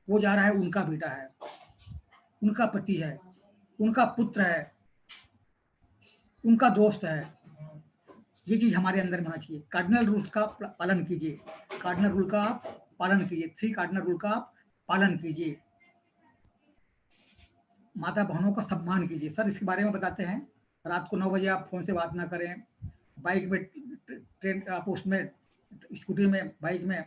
वो जा रहा है, उनका बेटा है, उनका पति है, उनका पुत्र है, उनका दोस्त है, ये चीज हमारे अंदर में होना चाहिए। कार्डिनल रूल्स का पालन कीजिए, कार्डिनल रूल का आप पालन कीजिए, 3 कार्डिनल रूल का आप पालन कीजिए। माता बहनों का सम्मान कीजिए। सर इसके बारे में बताते हैं, रात को 9 बजे आप फोन से बात ना करें, बाइक में ट्रेन आप उसमें स्कूटी में बाइक में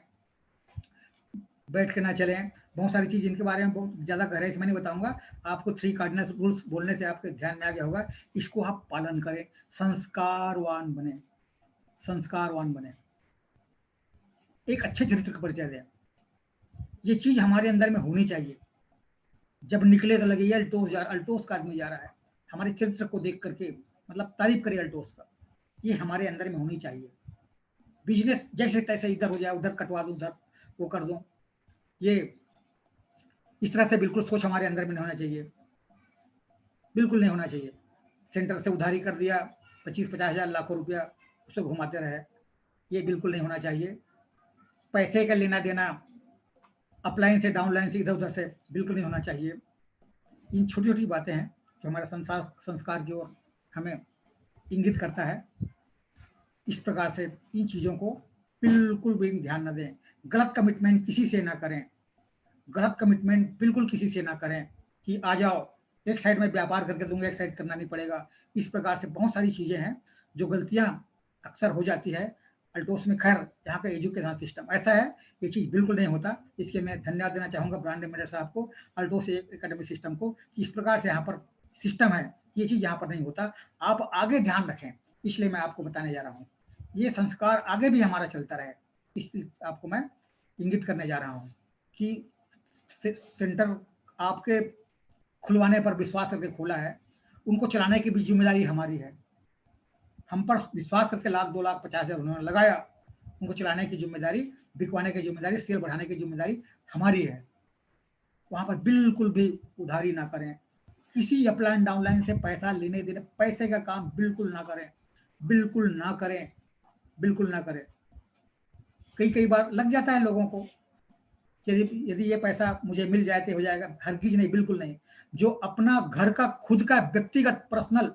बैठ के ना चलें। बहुत सारी चीज़ इनके बारे में बहुत ज़्यादा गहराई से मैं नहीं बताऊंगा, आपको 3 कार्डिनल रूल्स बोलने से आपके ध्यान में आ गया होगा। इसको आप पालन करें, संस्कारवान बने, संस्कारवान बने, एक अच्छे चरित्र का परिचय दें। ये चीज़ हमारे अंदर में होनी चाहिए। जब निकले तो लगे ये अल्टोस का आदमी जा रहा है, हमारे चरित्र को देख करके मतलब तारीफ करे अल्टोस का, ये हमारे अंदर में होनी चाहिए। बिजनेस जैसे तैसे इधर हो जाए, उधर कटवा दूं, उधर वो कर दूं, ये इस तरह से बिल्कुल सोच हमारे अंदर में नहीं होना चाहिए, बिल्कुल नहीं होना चाहिए। सेंटर से उधारी कर दिया 25-50 हज़ार लाखों रुपया, उसको घुमाते रहे, ये बिल्कुल नहीं होना चाहिए। पैसे का लेना देना अपलाइन से डाउनलाइन से इधर उधर से बिल्कुल नहीं होना चाहिए। इन छोटी छोटी बातें हैं जो हमारे संस्कार की ओर हमें इंगित करता है। इस प्रकार से इन चीज़ों को बिल्कुल भी ध्यान न दें। गलत कमिटमेंट किसी से ना करें, गलत कमिटमेंट बिल्कुल किसी से ना करें कि आ जाओ एक साइड में व्यापार करके दूंगा, एक साइड करना नहीं पड़ेगा। इस प्रकार से बहुत सारी चीज़ें हैं जो गलतियां अक्सर हो जाती है अल्टोस में। खैर यहाँ का एजुकेशन सिस्टम ऐसा है, ये चीज़ बिल्कुल नहीं होता। इसके मैं धन्यवाद देना चाहूँगा ब्रांड एम्बेसडर साहब को, अल्टोस एकेडमी सिस्टम को, कि इस प्रकार से यहाँ पर सिस्टम है, ये चीज़ यहाँ पर नहीं होता। आप आगे ध्यान रखें, इसलिए मैं आपको बताने जा रहा हूँ। ये संस्कार आगे भी हमारा चलता रहे, इसलिए आपको मैं इंगित करने जा रहा हूँ कि सेंटर आपके खुलवाने पर विश्वास करके खोला है, उनको चलाने की भी जिम्मेदारी हमारी है। हम पर विश्वास करके 1 लाख 2 लाख 50 हज़ार उन्होंने लगाया, उनको चलाने की जिम्मेदारी, बिकवाने की जिम्मेदारी, सेल बढ़ाने की जिम्मेदारी हमारी है। वहां पर बिल्कुल भी उधारी ना करें, किसी अपलाइन डाउनलाइन से पैसा लेने देने, पैसे का काम बिल्कुल ना करें, बिल्कुल ना करें, बिल्कुल ना करें। कई बार लग जाता है लोगों को कि यदि ये पैसा मुझे मिल जाए तो हो जाएगा, हरगिज नहीं, बिल्कुल नहीं। जो अपना घर का खुद का व्यक्तिगत पर्सनल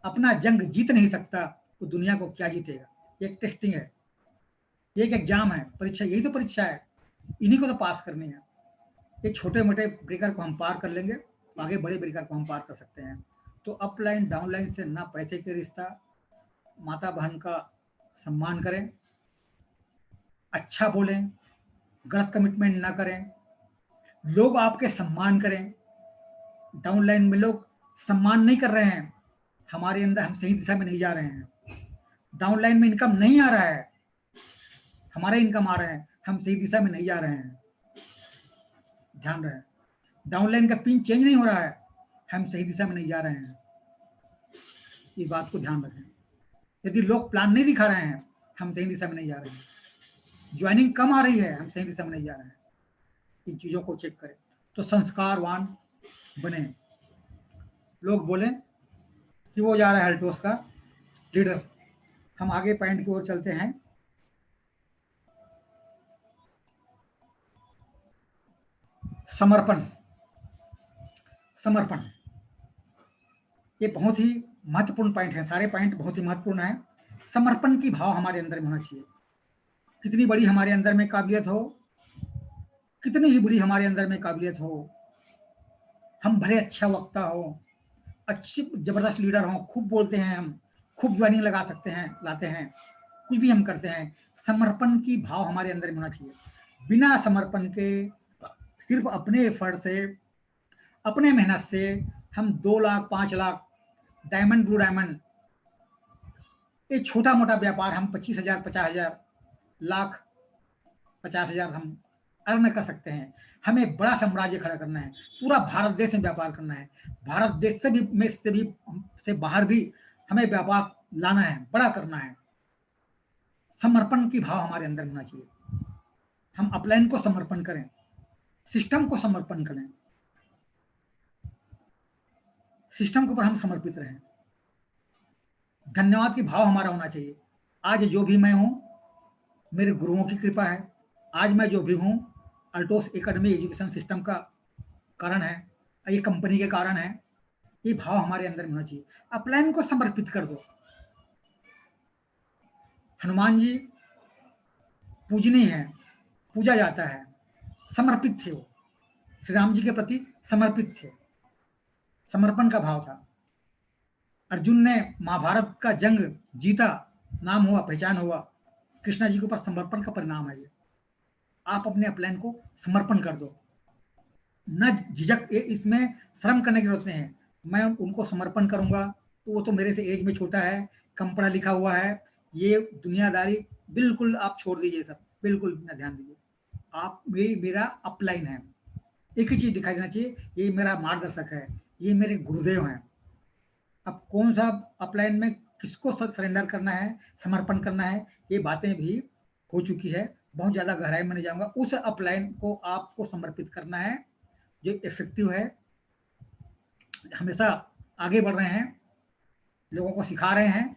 अपना जंग जीत नहीं सकता, वो दुनिया को क्या जीतेगा। एक टेस्टिंग है, एक एग्जाम है, परीक्षा, यही तो परीक्षा है, इन्हीं को तो पास करनी है। ये छोटे मोटे ब्रेकर को हम पार कर लेंगे, आगे बड़े ब्रेकर को हम पार कर सकते हैं। तो अपलाइन डाउनलाइन से ना पैसे के रिश्ता, माता बहन का सम्मान करें, अच्छा बोलें, गलत कमिटमेंट ना करें, लोग आपके सम्मान करें। डाउनलाइन में लोग सम्मान नहीं कर रहे हैं, हमारे अंदर हम सही दिशा में नहीं जा रहे हैं। डाउनलाइन में इनकम नहीं आ रहा है, हमारे इनकम आ रहे हैं, हम सही दिशा में नहीं जा रहे हैं, ध्यान रहे। डाउनलाइन का पिन चेंज नहीं हो रहा है, हम सही दिशा में नहीं जा रहे हैं, इस बात को ध्यान रखें। यदि लोग प्लान नहीं दिखा रहे हैं, हम सही दिशा में नहीं जा रहे हैं। ज्वाइनिंग कम आ रही है, हम सही दिशा में नहीं जा रहे हैं। इन चीजों को चेक करें। तो संस्कारवान बने। लोग बोले कि वो जा रहा है अल्टोस का लीडर। हम आगे पॉइंट की ओर चलते हैं। समर्पण, समर्पण, ये बहुत ही महत्वपूर्ण पॉइंट है। सारे पॉइंट बहुत ही महत्वपूर्ण है। समर्पण की भाव हमारे अंदर में होना चाहिए। कितनी बड़ी हमारे अंदर में काबिलियत हो, कितनी ही बड़ी हमारे अंदर में काबिलियत हो, हम भले अच्छा वक्ता हो, अच्छे जबरदस्त लीडर हो, खूब बोलते हैं, हम खूब ज्वाइनिंग लगा सकते हैं, लाते हैं, कुछ भी हम करते हैं, समर्पण की भाव हमारे अंदर में होना चाहिए। बिना समर्पण के, सिर्फ अपने एफर्ट से, अपने मेहनत से हम 2 lakh 5 lakh diamond blue diamond, ये छोटा मोटा व्यापार हम 25,000 50,000 लाख 50,000 हम अर्न कर सकते हैं। हमें बड़ा साम्राज्य खड़ा करना है, पूरा भारत देश में व्यापार करना है, भारत देश से भी में से बाहर भी हमें व्यापार लाना है, बड़ा करना है। समर्पण की भाव हमारे अंदर होना चाहिए। हम अपलाइन को समर्पण करें, सिस्टम को समर्पण करें, सिस्टम के ऊपर हम समर्पित रहें। धन्यवाद की भाव हमारा होना चाहिए। आज जो भी मैं हूं, मेरे गुरुओं की कृपा है। आज मैं जो भी हूं, अल्टोस एकेडमी एजुकेशन सिस्टम का कारण है, ये कंपनी के कारण है। ये भाव हमारे अंदर में होना चाहिए। अपलाइन को समर्पित कर दो, हनुमान जी पूजनीय हैं, पूजा जाता है, समर्पित थे वो, श्री राम जी के प्रति समर्पित थे, समर्पण का भाव था। अर्जुन ने महाभारत का जंग जीता, नाम हुआ, पहचान हुआ, कृष्णा जी के ऊपर समर्पण का परिणाम है ये। आप अपने अपलाइन को समर्पण कर दो, न झिझक, इसमें श्रम करने की जरूरत नहीं है। मैं उनको समर्पण करूंगा तो वो तो मेरे से एज में छोटा है, कम पढ़ा लिखा हुआ है, ये दुनियादारी बिल्कुल आप छोड़ दीजिए सब, बिल्कुल न ध्यान दीजिए। आप मेरा अपलाइन है, एक ही चीज दिखाई देना चाहिए, ये मेरा मार्गदर्शक है, ये मेरे गुरुदेव हैं। अब कौन सा अपलाइन में किसको सरेंडर करना है, समर्पण करना है, ये बातें भी हो चुकी है, बहुत ज़्यादा गहराई में नहीं जाऊंगा। उस अपलाइन को आपको समर्पित करना है जो इफेक्टिव है, हमेशा आगे बढ़ रहे हैं, लोगों को सिखा रहे हैं,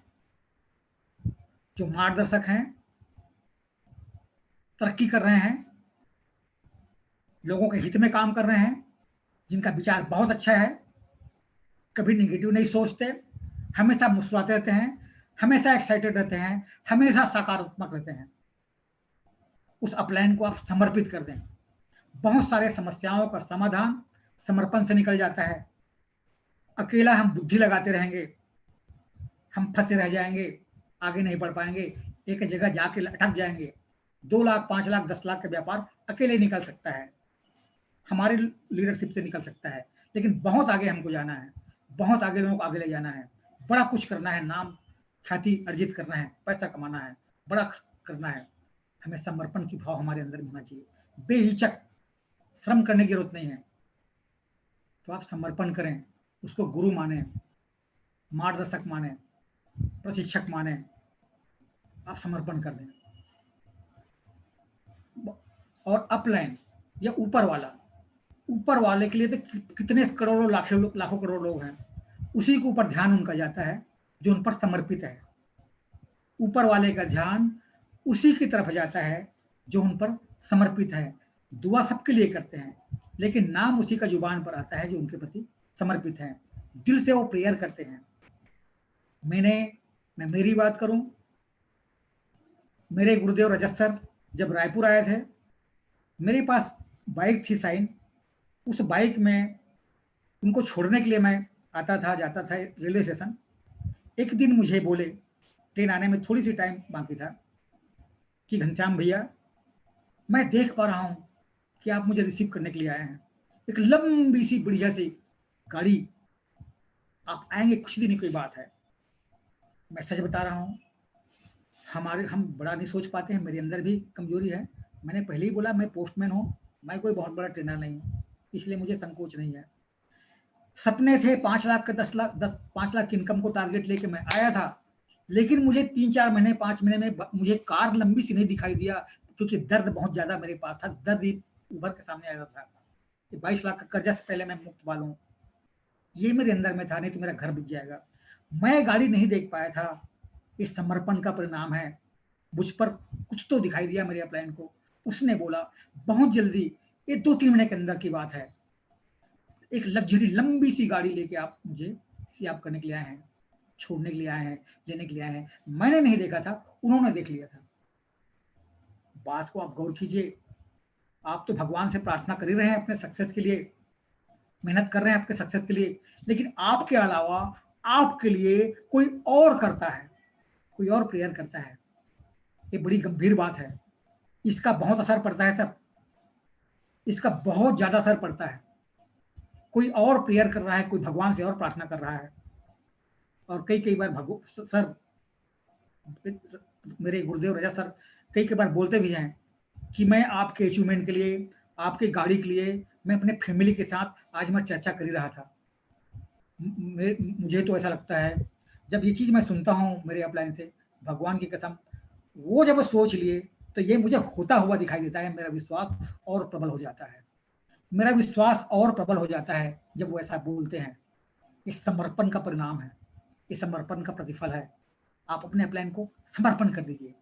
जो मार्गदर्शक हैं, तरक्की कर रहे हैं, लोगों के हित में काम कर रहे हैं, जिनका विचार बहुत अच्छा है, कभी नेगेटिव नहीं सोचते, हमेशा मुस्कुराते रहते हैं, हमेशा एक्साइटेड रहते हैं, हमेशा सकारात्मक रहते हैं। उस अपलाइन को आप समर्पित कर दें। बहुत सारे समस्याओं का समाधान समर्पण से निकल जाता है। अकेला हम बुद्धि लगाते रहेंगे, हम फंसे रह जाएंगे, आगे नहीं बढ़ पाएंगे, एक जगह जाके अटक जाएंगे। 2 लाख, 5 लाख, 10 लाख का व्यापार अकेले निकल सकता है, हमारे लीडरशिप से निकल सकता है, लेकिन बहुत आगे हमको जाना है, बहुत आगे लोगों को आगे ले जाना है, बड़ा कुछ करना है, नाम ख्याति अर्जित करना है, पैसा कमाना है, बड़ा करना है। हमें समर्पण की भाव हमारे अंदर होना चाहिए, बेहिचक, श्रम करने की जरूरत नहीं है। तो आप समर्पण करें, उसको गुरु माने, मार्गदर्शक माने, प्रशिक्षक माने, आप समर्पण कर दें। और अपलाइन या ऊपर वाला, ऊपर वाले के लिए तो कितने करोड़ों लाखों करोड़ लोग हैं, उसी के ऊपर ध्यान उनका जाता है जो उन पर समर्पित है। ऊपर वाले का ध्यान उसी की तरफ जाता है जो उन पर समर्पित है। दुआ सबके लिए करते हैं, लेकिन नाम उसी का जुबान पर आता है जो उनके प्रति समर्पित है, दिल से वो प्रेयर करते हैं। मैं मेरी बात करूं, मेरे गुरुदेव रजत सर जब रायपुर आए थे, मेरे पास बाइक थी साइन, उस बाइक में उनको छोड़ने के लिए मैं आता था, जाता था रेलवे स्टेशन। एक दिन मुझे बोले, ट्रेन आने में थोड़ी सी टाइम बाकी था, कि घनश्याम भैया, मैं देख पा रहा हूं कि आप मुझे रिसीव करने के लिए आए हैं, एक लंबी सी बढ़िया सी गाड़ी, आप आएंगे कुछ दिन की बात है। मैं सच बता रहा हूं, हम बड़ा नहीं सोच पाते हैं, मेरे अंदर भी कमजोरी है। मैंने पहले ही बोला, मैं पोस्टमैन हूं, मैं कोई बहुत बड़ा ट्रेनर नहीं हूं, इसलिए मुझे संकोच नहीं है। सपने थे 5 लाख का 5 लाख की इनकम को टारगेट लेके मैं आया था, लेकिन मुझे 3-4 महीने 5 महीने में मुझे कार लंबी सी नहीं दिखाई दिया, क्योंकि दर्द बहुत ज्यादा मेरे पास था, दर्द ही उभर के सामने आया था। 22 लाख का कर्जा से पहले मैं मुक्त वाला हूँ, ये मेरे अंदर में था, नहीं तो मेरा घर बिक जाएगा। मैं गाड़ी नहीं देख पाया था, ये समर्पण का परिणाम है। मुझ पर कुछ तो दिखाई दिया मेरे अपलाइन को, उसने बोला बहुत जल्दी, ये 2-3 महीने के अंदर की बात है, एक लग्जरी लंबी सी गाड़ी लेके आप मुझे सीआप करने के लिए आए हैं, छोड़ने के लिए आए हैं, लेने के लिए आए हैं। मैंने नहीं देखा था, उन्होंने देख लिया था। बात को आप गौर कीजिए। आप तो भगवान से प्रार्थना कर ही रहे हैं अपने सक्सेस के लिए, मेहनत कर रहे हैं आपके सक्सेस के लिए, लेकिन आपके अलावा आपके लिए कोई और करता है, कोई और प्रेयर करता है। ये बड़ी गंभीर बात है, इसका बहुत असर पड़ता है सर, इसका बहुत ज्यादा असर पड़ता है। कोई और प्रेयर कर रहा है, कोई भगवान से और प्रार्थना कर रहा है। और कई बार सर, मेरे गुरुदेव रजत सर कई बार बोलते भी हैं कि मैं आपके अचीवमेंट के लिए, आपकी गाड़ी के लिए, मैं अपने फैमिली के साथ आज मैं चर्चा कर ही रहा था। मुझे तो ऐसा लगता है, जब ये चीज़ मैं सुनता हूँ मेरे अपलाइन से, भगवान की कसम, वो जब सोच लिए तो ये मुझे होता हुआ दिखाई देता है। मेरा विश्वास और प्रबल हो जाता है, मेरा विश्वास और प्रबल हो जाता है जब वो ऐसा बोलते हैं। इस समर्पण का परिणाम है, ये समर्पण का प्रतिफल है। आप अपने अपलाइन को समर्पण कर दीजिए।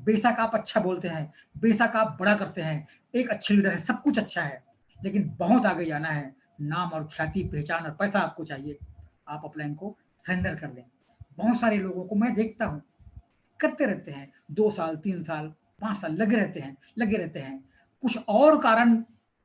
बेशक आप अच्छा बोलते हैं, बेशक आप बड़ा करते हैं, एक अच्छे लीडर है, सब कुछ अच्छा है, लेकिन बहुत आगे जाना है, नाम और ख्याति, पहचान और पैसा आपको चाहिए। आप अपलाइन को सरेंडर कर दें। बहुत सारे लोगों को मैं देखता हूँ, करते रहते हैं, 2 साल 3 साल 5 साल लगे रहते हैं। कुछ और कारण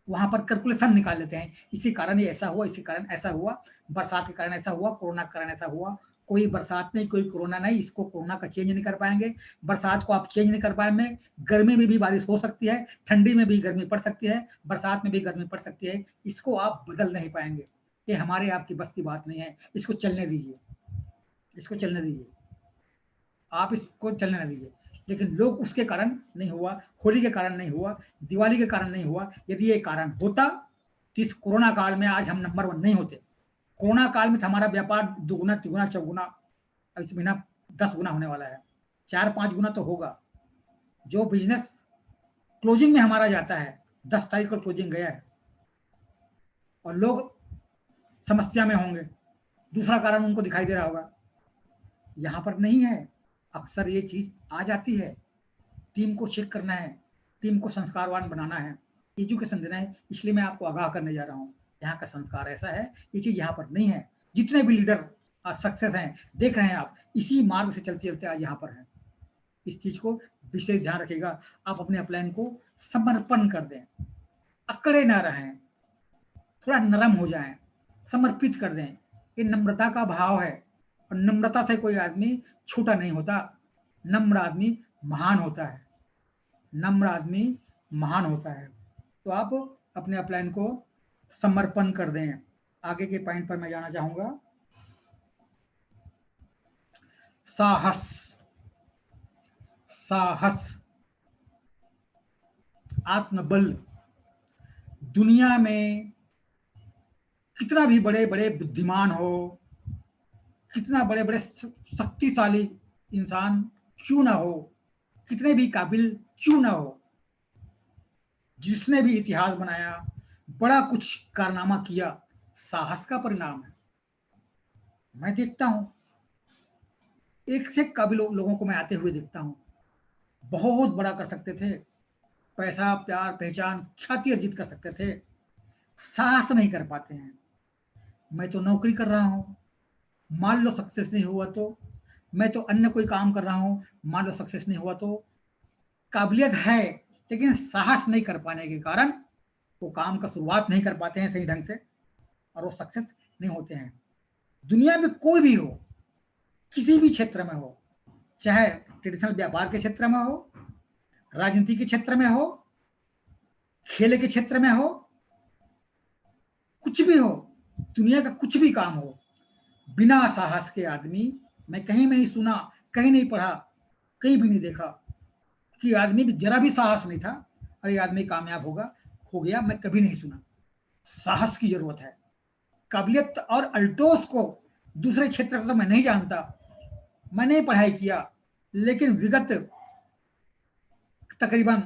वहां पर कैलकुलेशन निकाल लेते हैं, इसी कारण ये ऐसा हुआ, इसी कारण ऐसा हुआ, बरसात के कारण ऐसा हुआ, कोरोना के कारण ऐसा हुआ। कोई बरसात नहीं, कोई कोरोना नहीं, इसको कोरोना का चेंज नहीं कर पाएंगे। बरसात को आप चेंज नहीं कर पाएंगे। गर्मी में भी बारिश हो सकती है, ठंडी में भी गर्मी पड़ सकती है, बरसात में भी गर्मी पड़ सकती है, इसको आप बदल नहीं पाएंगे। ये हमारे आपकी बस की बात नहीं है, इसको चलने दीजिए, इसको चलने दीजिए, आप इसको चलने ना दीजिए। लेकिन लोग उसके कारण नहीं हुआ, होली के कारण नहीं हुआ, दिवाली के कारण नहीं हुआ। यदि ये कारण होता तो इस कोरोना काल में आज हम नंबर 1 नहीं होते। कोरोना काल में हमारा व्यापार दुगुना तिगुना चौगुना, इस महीना 10 गुना होने वाला है, 4-5 गुना तो होगा। जो बिजनेस क्लोजिंग में हमारा जाता है, 10 तारीख को क्लोजिंग गया है और लोग समस्या में होंगे, दूसरा कारण उनको दिखाई दे रहा होगा, यहाँ पर नहीं है। अक्सर ये चीज आ जाती है। टीम को चेक करना है, टीम को संस्कारवान बनाना है, एजुकेशन देना है, इसलिए मैं आपको आगाह करने जा रहा हूँ। यहाँ का संस्कार ऐसा है, ये चीज यहाँ पर नहीं है। जितने भी लीडर आज सक्सेस हैं, देख रहे हैं आप, इसी मार्ग से चलते चलते आज यहाँ पर हैं। इस चीज को विशेष ध्यान रखिएगा। आप अपने अपलाइन को समर्पण कर दें, अकड़े ना रहें, थोड़ा नरम हो जाएं, समर्पित कर दें। ये नम्रता का भाव है और नम्रता से कोई आदमी छोटा नहीं होता। नम्र आदमी महान होता है, नम्र आदमी महान होता है। तो आप अपने अपलाइन को समर्पण कर दें। आगे के पॉइंट पर मैं जाना चाहूंगा। साहस, साहस, आत्मबल। दुनिया में कितना भी बड़े बड़े बुद्धिमान हो, कितना बड़े बड़े शक्तिशाली इंसान क्यों ना हो, कितने भी काबिल क्यों ना हो, जिसने भी इतिहास बनाया, बड़ा कुछ कारनामा किया, साहस का परिणाम है। मैं देखता हूं, एक से काबिल लोगों को मैं आते हुए देखता हूं, बहुत बड़ा कर सकते थे, पैसा प्यार पहचान ख्याति अर्जित कर सकते थे, साहस नहीं कर पाते हैं। मैं तो नौकरी कर रहा हूं, मान लो सक्सेस नहीं हुआ तो, मैं तो अन्य कोई काम कर रहा हूं, मान लो सक्सेस नहीं हुआ तो, काबिलियत है लेकिन साहस नहीं कर पाने के कारण वो काम का शुरुआत नहीं कर पाते हैं सही ढंग से और वो सक्सेस नहीं होते हैं। दुनिया में कोई भी हो, किसी भी क्षेत्र में हो, चाहे ट्रेडिशनल व्यापार के क्षेत्र में हो, राजनीति के क्षेत्र में हो, खेल के क्षेत्र में हो, कुछ भी हो, दुनिया का कुछ भी काम हो, बिना साहस के आदमी, मैं कहीं नहीं सुना, कहीं नहीं पढ़ा, कहीं भी नहीं देखा कि आदमी भी जरा भी साहस नहीं था और ये आदमी कामयाब होगा, हो गया, मैं कभी नहीं सुना। साहस की जरूरत है, काबिलियत और अल्टोस को दूसरे क्षेत्र का तो मैं नहीं जानता, मैंने पढ़ाई किया, लेकिन विगत तकरीबन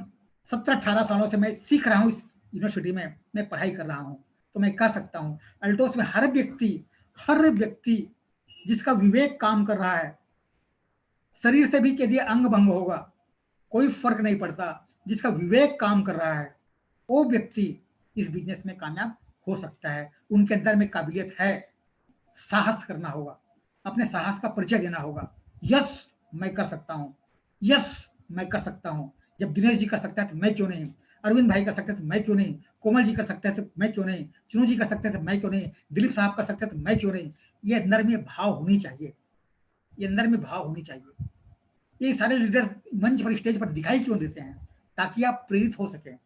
17-18 सालों से मैं सीख रहा हूँ, इस यूनिवर्सिटी में मैं पढ़ाई कर रहा हूँ। तो मैं कह सकता हूँ अल्टोस में हर व्यक्ति जिसका विवेक काम कर रहा है, शरीर से भी यदि अंग भंग होगा कोई फर्क नहीं पड़ता, जिसका विवेक काम कर रहा है वो व्यक्ति इस बिजनेस में कामयाब हो सकता है। उनके अंदर में काबिलियत है, साहस करना होगा, अपने साहस का परिचय देना होगा। यस मैं कर सकता हूँ, यस मैं कर सकता हूँ। जब दिनेश जी कर सकता है तो मैं क्यों नहीं, अरविंद भाई कर सकते हैं तो मैं क्यों नहीं, कोमल जी कर सकते हैं तो मैं क्यों नहीं, चुनू जी कर सकते हैं तो मैं क्यों नहीं, दिलीप साहब कर सकते हैं तो मैं क्यों नहीं। ये अंदर में भाव होनी चाहिए, ये अंदर में भाव होनी चाहिए। ये सारे लीडर मंच पर स्टेज पर दिखाई क्यों देते हैं, ताकि आप प्रेरित हो सकें,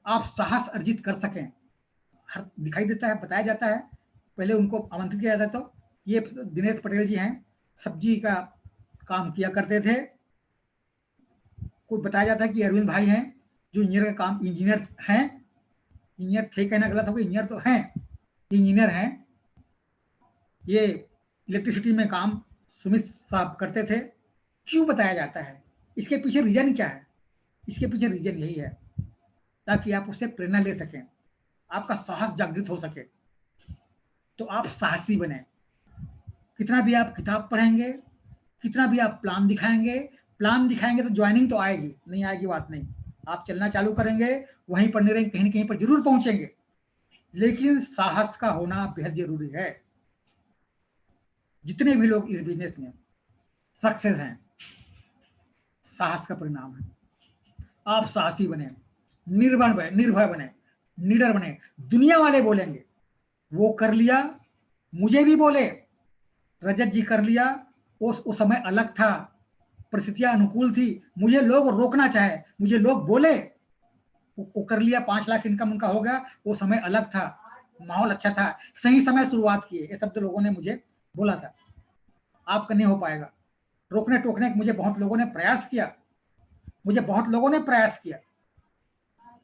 आप साहस अर्जित कर सकें। हर दिखाई देता है, बताया जाता है, पहले उनको आमंत्रित किया जाता। तो ये दिनेश पटेल जी हैं, सब्जी का काम किया करते थे। कोई बताया जाता है कि अरविंद भाई हैं जो इंजीनियर का काम, इंजीनियर हैं, इंजीनियर थे कहना गलत होगा, इंजीनियर तो हैं, इंजीनियर हैं। ये इलेक्ट्रिसिटी में काम सुमित साहब करते थे। क्यों बताया जाता है, इसके पीछे रीजन क्या है? इसके पीछे रीजन यही है ताकि आप उससे प्रेरणा ले सकें, आपका साहस जागृत हो सके, तो आप साहसी बने। कितना भी आप किताब पढ़ेंगे, कितना भी आप प्लान दिखाएंगे तो ज्वाइनिंग तो आएगी, नहीं आएगी बात नहीं। आप चलना चालू करेंगे, वहीं पर नहीं रहेंगे, कहीं न कहीं पर जरूर पहुंचेंगे, लेकिन साहस का होना बेहद जरूरी है। जितने भी लोग इस बिजनेस में सक्सेस हैं, साहस का परिणाम है। आप साहसी बने, निर्भय बने, निडर बने। दुनिया वाले बोलेंगे वो कर लिया, मुझे भी बोले रजत जी कर लिया, वो समय अलग था, परिस्थितियां अनुकूल थी, मुझे लोग रोकना चाहे, मुझे लोग बोले वो कर लिया, 5 लाख इनकम उनका हो गया, वो समय अलग था, माहौल अच्छा था, सही समय शुरुआत किए, ये शब्द लोगों ने मुझे बोला था। आपका नहीं हो पाएगा। रोकने टोकने मुझे बहुत लोगों ने प्रयास किया,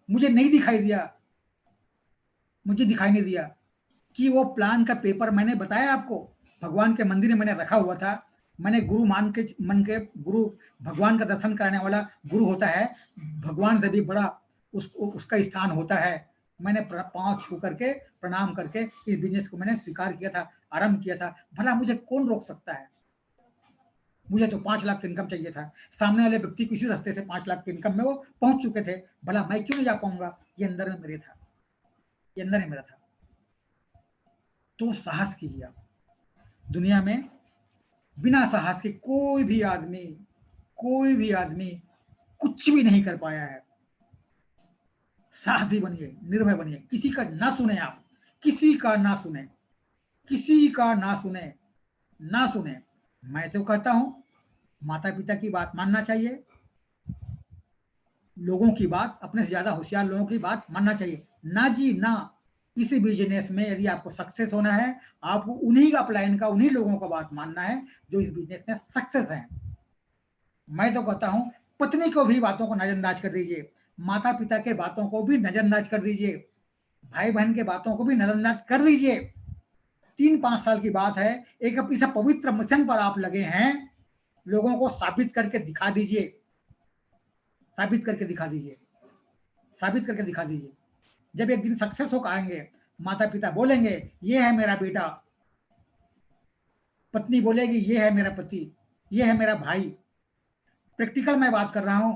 मुझे नहीं दिखाई दिया, मुझे दिखाई नहीं दिया कि वो प्लान का पेपर मैंने बताया आपको, भगवान के मंदिर में मैंने रखा हुआ था। मैंने गुरु मन के गुरु, भगवान का दर्शन कराने वाला गुरु होता है, भगवान से भी बड़ा उसका स्थान होता है। मैंने पांव छू करके प्रणाम करके इस बिजनेस को मैंने स्वीकार किया था, आरंभ किया था। भला मुझे कौन रोक सकता है? मुझे तो 5 लाख की इनकम चाहिए था, सामने वाले व्यक्ति किसी रास्ते से 5 लाख की इनकम में वो पहुंच चुके थे, भला मैं क्यों नहीं जा पाऊंगा? ये अंदर में मेरे था, ये अंदर में मेरा था। तो साहस कीजिए आप। दुनिया में बिना साहस के कोई भी आदमी कुछ भी नहीं कर पाया है। साहसी बनिए, निर्भय बनिए, किसी का ना सुने आप, किसी का ना सुने, ना सुने। मैं तो कहता हूं माता पिता की बात मानना चाहिए, लोगों की बात, अपने से ज्यादा होशियार लोगों की बात मानना चाहिए। ना जी ना, इस बिजनेस में यदि आपको सक्सेस होना है, आपको उन्हीं अपलाइन का, उन्हीं लोगों का बात मानना है जो इस बिजनेस में सक्सेस है। मैं तो कहता हूं पत्नी को भी बातों को नजरअंदाज कर दीजिए, माता पिता के बातों को भी नजरअंदाज कर दीजिए, भाई बहन के बातों को भी नजरअंदाज कर दीजिए। 3-5 साल की बात है, एक अपनी से पवित्र मिशन पर आप लगे हैं, लोगों को साबित करके दिखा दीजिए, साबित करके दिखा दीजिए। जब एक दिन सक्सेस होकर आएंगे, माता पिता बोलेंगे ये है मेरा बेटा, पत्नी बोलेगी ये है मेरा पति, ये है मेरा भाई। प्रैक्टिकल मैं बात कर रहा हूं,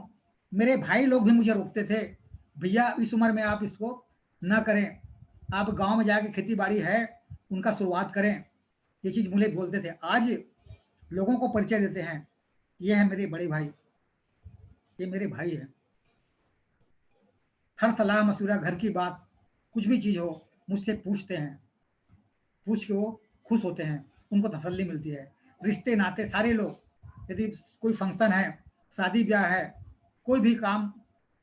मेरे भाई लोग भी मुझे रोकते थे, भैया इस उम्र में आप इसको ना करें, आप गांव में जाके खेती बाड़ी है उनका शुरुआत करें, ये चीज मुझे बोलते थे। आज लोगों को परिचय देते हैं, ये है मेरे बड़े भाई, ये मेरे भाई है। हर सलाह मशूरा, घर की बात, कुछ भी चीज हो मुझसे पूछते हैं, पूछ के वो खुश होते हैं, उनको तसल्ली मिलती है। रिश्ते नाते सारे लोग, यदि कोई फंक्शन है, शादी ब्याह है, कोई भी काम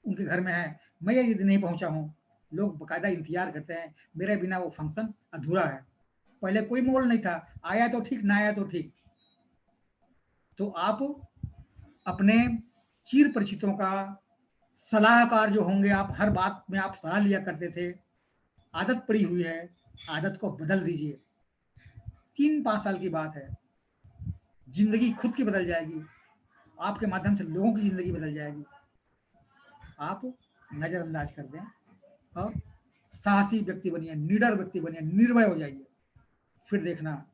उनके घर में है, मैं यदि नहीं पहुंचा हूँ, लोग बकायदा इंतजार करते हैं, मेरे बिना वो फंक्शन अधूरा है। पहले कोई मोल नहीं था, आया तो ठीक, ना आया तो ठीक। तो आप अपने चिर परिचितों का, सलाहकार जो होंगे, आप हर बात में आप सलाह लिया करते थे, आदत पड़ी हुई है, आदत को बदल दीजिए। 3-5 साल की बात है, जिंदगी खुद की बदल जाएगी, आपके माध्यम से लोगों की जिंदगी बदल जाएगी। आप नजरअंदाज कर दें और साहसी व्यक्ति बनिए, निडर व्यक्ति बनिए, निर्भय हो जाइए। फिर देखना,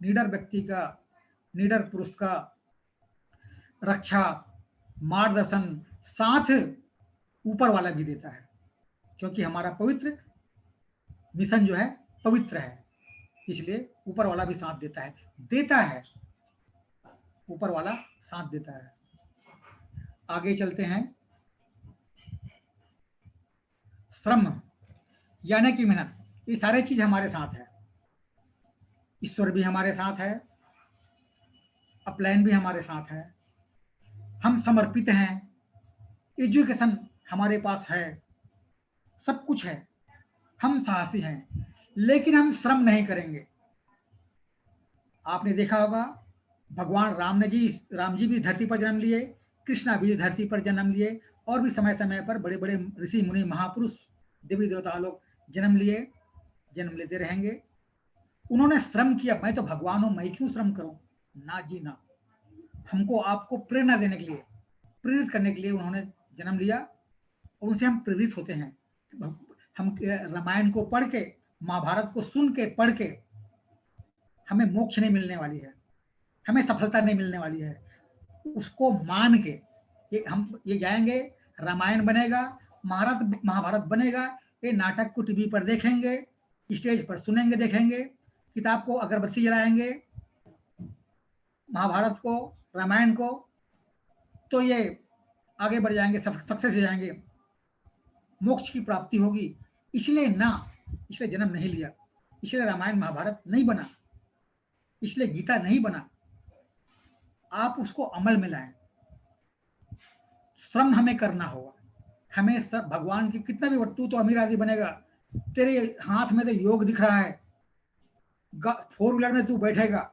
निडर पुरुष का रक्षा, मार्गदर्शन साथ ऊपर वाला भी देता है, क्योंकि हमारा पवित्र मिशन जो है पवित्र है, इसलिए ऊपर वाला भी साथ देता है, ऊपर वाला साथ देता है। आगे चलते हैं। श्रम यानी कि मेहनत, ये सारे चीज हमारे साथ है। ईश्वर भी हमारे साथ है, अपलाइन भी हमारे साथ है, हम समर्पित हैं, एजुकेशन हमारे पास है, सब कुछ है, हम साहसी हैं, लेकिन हम श्रम नहीं करेंगे। आपने देखा होगा भगवान राम जी भी धरती पर जन्म लिए, कृष्णा भी धरती पर जन्म लिए, और भी समय समय पर बड़े बड़े ऋषि मुनि महापुरुष देवी देवता लोग जन्म लेते रहेंगे। उन्होंने श्रम किया। मैं तो भगवान हूं, मैं क्यों श्रम करूं? ना जी ना, हमको आपको प्रेरणा देने के लिए, प्रेरित करने के लिए उन्होंने जन्म लिया, और उनसे हम प्रेरित होते हैं। हम रामायण को पढ़ के, महाभारत को सुन के, पढ़ के हमें मोक्ष नहीं मिलने वाली है, हमें सफलता नहीं मिलने वाली है। उसको मान के ये जाएंगे, रामायण बनेगा, महाभारत बनेगा, ये नाटक को टीवी पर देखेंगे, स्टेज पर सुनेंगे, देखेंगे, किताब को अगरबत्ती जलाएंगे, महाभारत को, रामायण को, तो ये आगे बढ़ जाएंगे, सक्सेस हो जाएंगे, मोक्ष की प्राप्ति होगी। इसलिए जन्म नहीं लिया, इसलिए रामायण महाभारत नहीं बना, इसलिए गीता नहीं बना। आप उसको अमल में लाएं। श्रम हमें करना होगा। हमें सब भगवान की कितना भी तू तो अमीर आदमी बनेगा, तेरे हाथ में तो योग दिख रहा है, 4 व्हीलर में तू बैठेगा,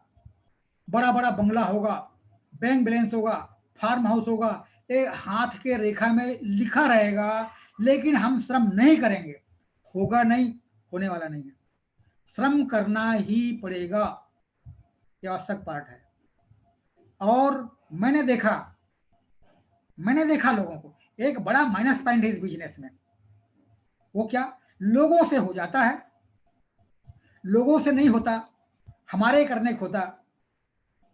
बड़ा बड़ा बंगला होगा, बैंक बैलेंस होगा, फार्म हाउस होगा, ये हाथ के रेखा में लिखा रहेगा, लेकिन हम श्रम नहीं करेंगे, होगा नहीं, होने वाला नहीं है। श्रम करना ही पड़ेगा, यह आवश्यक पार्ट है। और मैंने देखा लोगों को, एक बड़ा माइनस पॉइंट है इस बिजनेस में। वो क्या? लोगों से हो जाता है, लोगों से नहीं होता, हमारे करने को होता।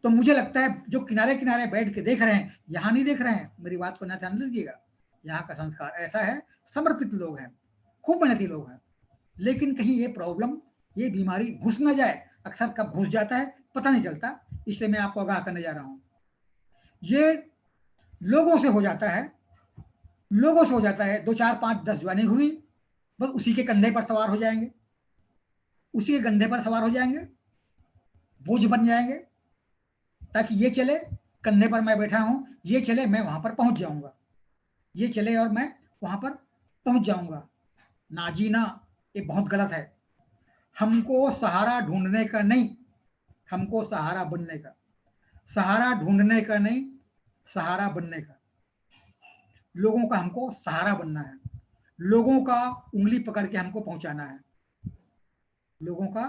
तो मुझे लगता है जो किनारे किनारे बैठ के देख रहे हैं, यहां नहीं देख रहे हैं, मेरी बात को ना ध्यान दीजिएगा। यहाँ का संस्कार ऐसा है, समर्पित लोग हैं, खूब मेहनती लोग हैं, लेकिन कहीं ये प्रॉब्लम, ये बीमारी घुस ना जाए। अक्सर कब घुस जाता है पता नहीं चलता, इसलिए मैं आपको आगाह करने जा रहा हूं। ये लोगों से हो जाता है, 2 4 5 10 ज्वाइनिंग हुई, बस उसी के कंधे पर सवार हो जाएंगे, उसी के कंधे पर सवार हो जाएंगे, बोझ बन जाएंगे, ताकि ये चले, कंधे पर मैं बैठा हूं, ये चले मैं वहां पर पहुंच जाऊंगा, ये चले और मैं वहां पर पहुंच जाऊंगा। ना जी ना, ये बहुत गलत है। हमको सहारा ढूंढने का नहीं, हमको सहारा बनने का, सहारा ढूंढने का नहीं, सहारा बनने का। लोगों का हमको सहारा बनना है, लोगों का उंगली पकड़ के हमको पहुंचाना है, लोगों का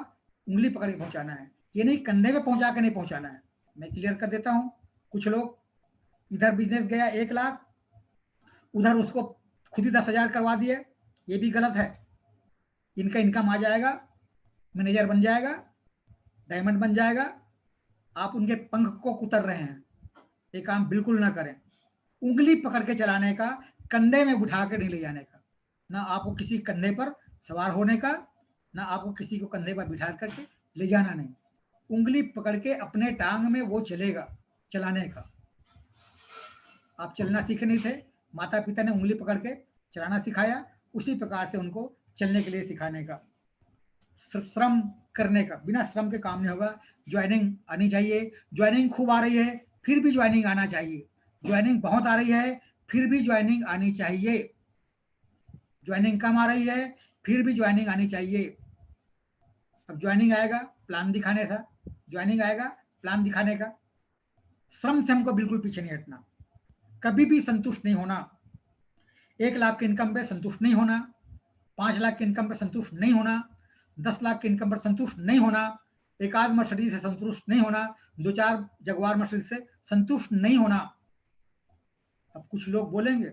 उंगली पकड़ के पहुंचाना है, ये नहीं कंधे पे पहुंचा के नहीं पहुंचाना है। मैं क्लियर कर देता हूं, कुछ लोग इधर बिजनेस गया 1 लाख, उधर उसको खुद ही 10,000 करवा दिए, ये भी गलत है। इनका इनकम आ जाएगा, मैनेजर बन जाएगा, डायमंड बन जाएगा, आप उनके पंख को कुतर रहे हैं। ये काम बिल्कुल ना करें। उंगली पकड़ के चलाने का, कंधे में उठा के नहीं ले जाने का। ना आपको किसी कंधे पर सवार होने का, ना आपको किसी को कंधे पर बिठा करके ले जाना नहीं। उंगली पकड़ के अपने टांग में वो चलेगा, चलाने का। आप चलना सीखे नहीं थे, माता पिता ने उंगली पकड़ के चलाना सिखाया, उसी प्रकार से उनको चलने के लिए सिखाने का, श्रम करने का। बिना श्रम के काम नहीं होगा। ज्वाइनिंग आनी चाहिए, ज्वाइनिंग खूब आ रही है फिर भी ज्वाइनिंग आना चाहिए, ज्वाइनिंग बहुत आ रही है फिर भी ज्वाइनिंग आनी चाहिए, ज्वाइनिंग कम आ रही है फिर भी ज्वाइनिंग आनी चाहिए। अब ज्वाइनिंग आएगा प्लान दिखाने से, ज्वाइनिंग आएगा प्लान दिखाने का। श्रम से हमको बिल्कुल पीछे नहीं हटना, कभी भी संतुष्ट नहीं होना। 1 लाख की इनकम पे संतुष्ट नहीं होना, 5 लाख की इनकम पे संतुष्ट नहीं होना, 10 लाख की इनकम पर संतुष्ट नहीं होना, 1 आध मर्सिडीज से संतुष्ट नहीं होना, 2 4 जगुआर मर्सिडीज से संतुष्ट नहीं होना। अब कुछ लोग बोलेंगे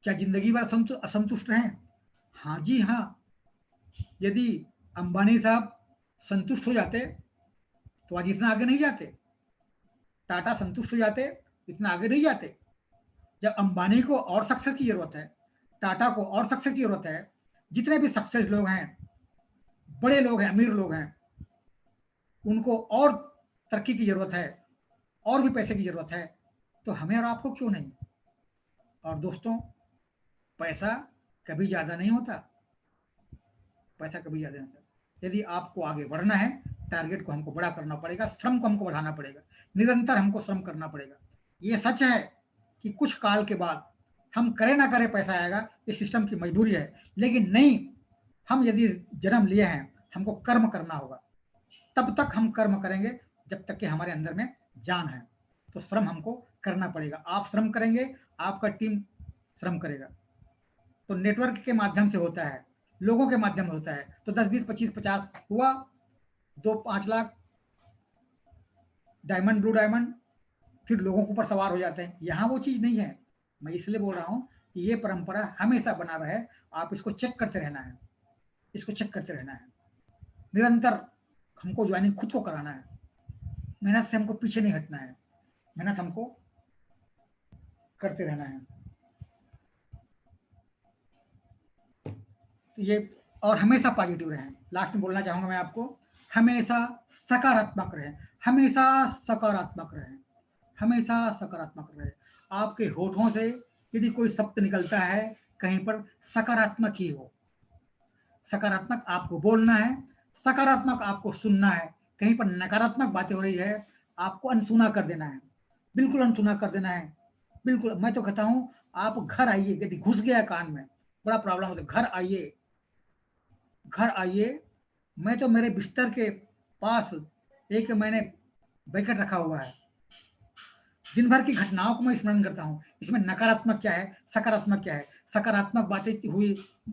क्या जिंदगी भर असंतुष्ट हैं? हाँ जी हाँ। यदि अंबानी साहब संतुष्ट हो जाते तो आज इतना आगे नहीं जाते, टाटा संतुष्ट हो जाते इतना आगे नहीं जाते। जब अंबानी को और सक्सेस की जरूरत है, टाटा को और सक्सेस की जरूरत है, जितने भी सक्सेस लोग हैं, बड़े लोग हैं, अमीर लोग हैं, उनको और तरक्की की जरूरत है, और भी पैसे की जरूरत है, तो हमें और आपको क्यों नहीं? और दोस्तों, पैसा कभी ज्यादा नहीं होता, पैसा कभी ज्यादा नहीं होता। यदि आपको आगे बढ़ना है, टारगेट को हमको बड़ा करना पड़ेगा, श्रम को हमको बढ़ाना पड़ेगा, निरंतर हमको श्रम करना पड़ेगा। ये सच है कि कुछ काल के बाद हम करें ना करें पैसा आएगा, ये सिस्टम की मजबूरी है। लेकिन नहीं, हम यदि जन्म लिए हैं, हमको कर्म करना होगा। तब तक हम कर्म करेंगे जब तक कि हमारे अंदर में जान है। तो श्रम हमको करना पड़ेगा। आप श्रम करेंगे, आपका टीम श्रम करेगा। तो नेटवर्क के माध्यम से होता है, लोगों के माध्यम से होता है। तो 10 20 25 50 हुआ, 2 5 लाख डायमंड, ब्लू डायमंड, फिर लोगों के ऊपर सवार हो जाते हैं। यहाँ वो चीज नहीं है। मैं इसलिए बोल रहा हूँ कि ये परंपरा हमेशा बना रहे। आप इसको चेक करते रहना है, इसको चेक करते रहना है। निरंतर हमको ज्वाइनिंग खुद को कराना है, मेहनत से हमको पीछे नहीं हटना है, मेहनत हमको करते रहना है। तो ये, और हमेशा पॉजिटिव रहें। लास्ट में बोलना चाहूंगा मैं आपको, हमेशा सकारात्मक रहें, हमेशा सकारात्मक रहें, हमेशा सकारात्मक रहें। आपके होठों से यदि कोई शब्द निकलता है कहीं पर सकारात्मक ही हो, सकारात्मक आपको बोलना है, सकारात्मक आपको सुनना है। कहीं पर नकारात्मक बातें हो रही है, आपको अनसुना कर देना है, बिल्कुल अनसुना कर देना है। बिल्कुल, मैं तो कहता हूँ आप घर आइए, यदि घुस गया कान में बड़ा प्रॉब्लम होता है, घर आइए, घर आइए। मैं तो मेरे बिस्तर के पास एक मैंने बैकेट रखा हुआ है, दिन भर की घटनाओं को मैं स्मरण करता हूँ, इसमें नकारात्मक क्या है, सकारात्मक क्या है। सकारात्मक बातें हुई,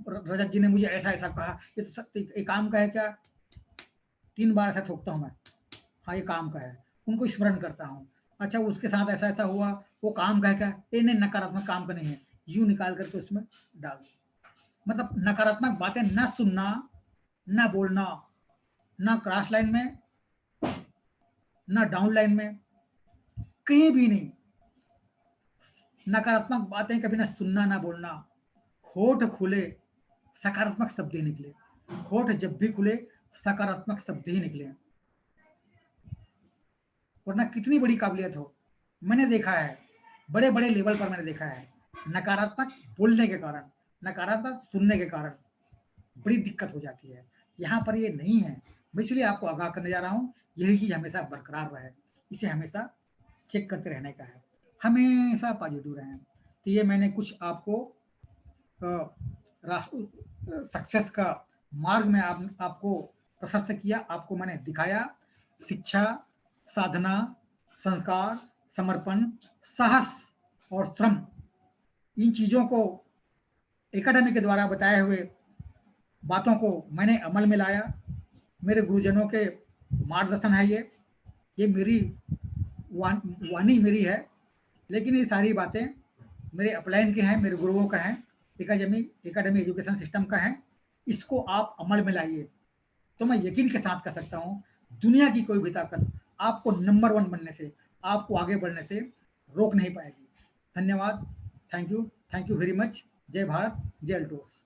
रजत जी ने मुझे ऐसा ऐसा कहा, ये तो एक काम का है क्या, 3 बार ऐसा ठोकता हूँ मैं, हाँ ये काम का है, उनको स्मरण करता हूँ। अच्छा उसके साथ ऐसा ऐसा हुआ, वो काम का है क्या, ये नहीं नकारात्मक काम का नहीं है, यूं निकाल करके उसमें डाल दो। मतलब नकारात्मक बातें न सुनना, न बोलना, न क्रॉस लाइन में, न डाउन लाइन में, कहीं भी नहीं। नकारात्मक बातें कभी ना सुनना, ना बोलना। होठ खुले सकारात्मक शब्द ही निकले, होठ जब भी खुले सकारात्मक शब्द ही निकले, वरना कितनी बड़ी काबिलियत हो। मैंने देखा है, बड़े बड़े लेवल पर मैंने देखा है, नकारात्मक बोलने के कारण, नकारात्मक सुनने के कारण बड़ी दिक्कत हो जाती है। यहाँ पर ये नहीं है, मैं इसलिए आपको आगाह करने जा रहा हूँ, यही चीज हमेशा बरकरार रहे, इसे हमेशा चेक करते रहने का है, हमेशा पॉजिटिव रहें। तो ये मैंने कुछ आपको सक्सेस का मार्ग में आपको प्रशस्त किया, आपको मैंने दिखाया। शिक्षा, साधना, संस्कार, समर्पण, साहस और श्रम, इन चीजों को एकेडमी के द्वारा बताए हुए बातों को मैंने अमल में लाया। मेरे गुरुजनों के मार्गदर्शन है ये मेरी वाणी मेरी है, लेकिन ये सारी बातें मेरे अपलाइन के हैं, मेरे गुरुओं का है, एकेडमी एजुकेशन सिस्टम का है। इसको आप अमल में लाइए, तो मैं यकीन के साथ कह सकता हूँ दुनिया की कोई भी ताकत आपको नंबर 1 बनने से, आपको आगे बढ़ने से रोक नहीं पाएगी। धन्यवाद, थैंक यू वेरी मच। जय भारत, जय अल्टोस।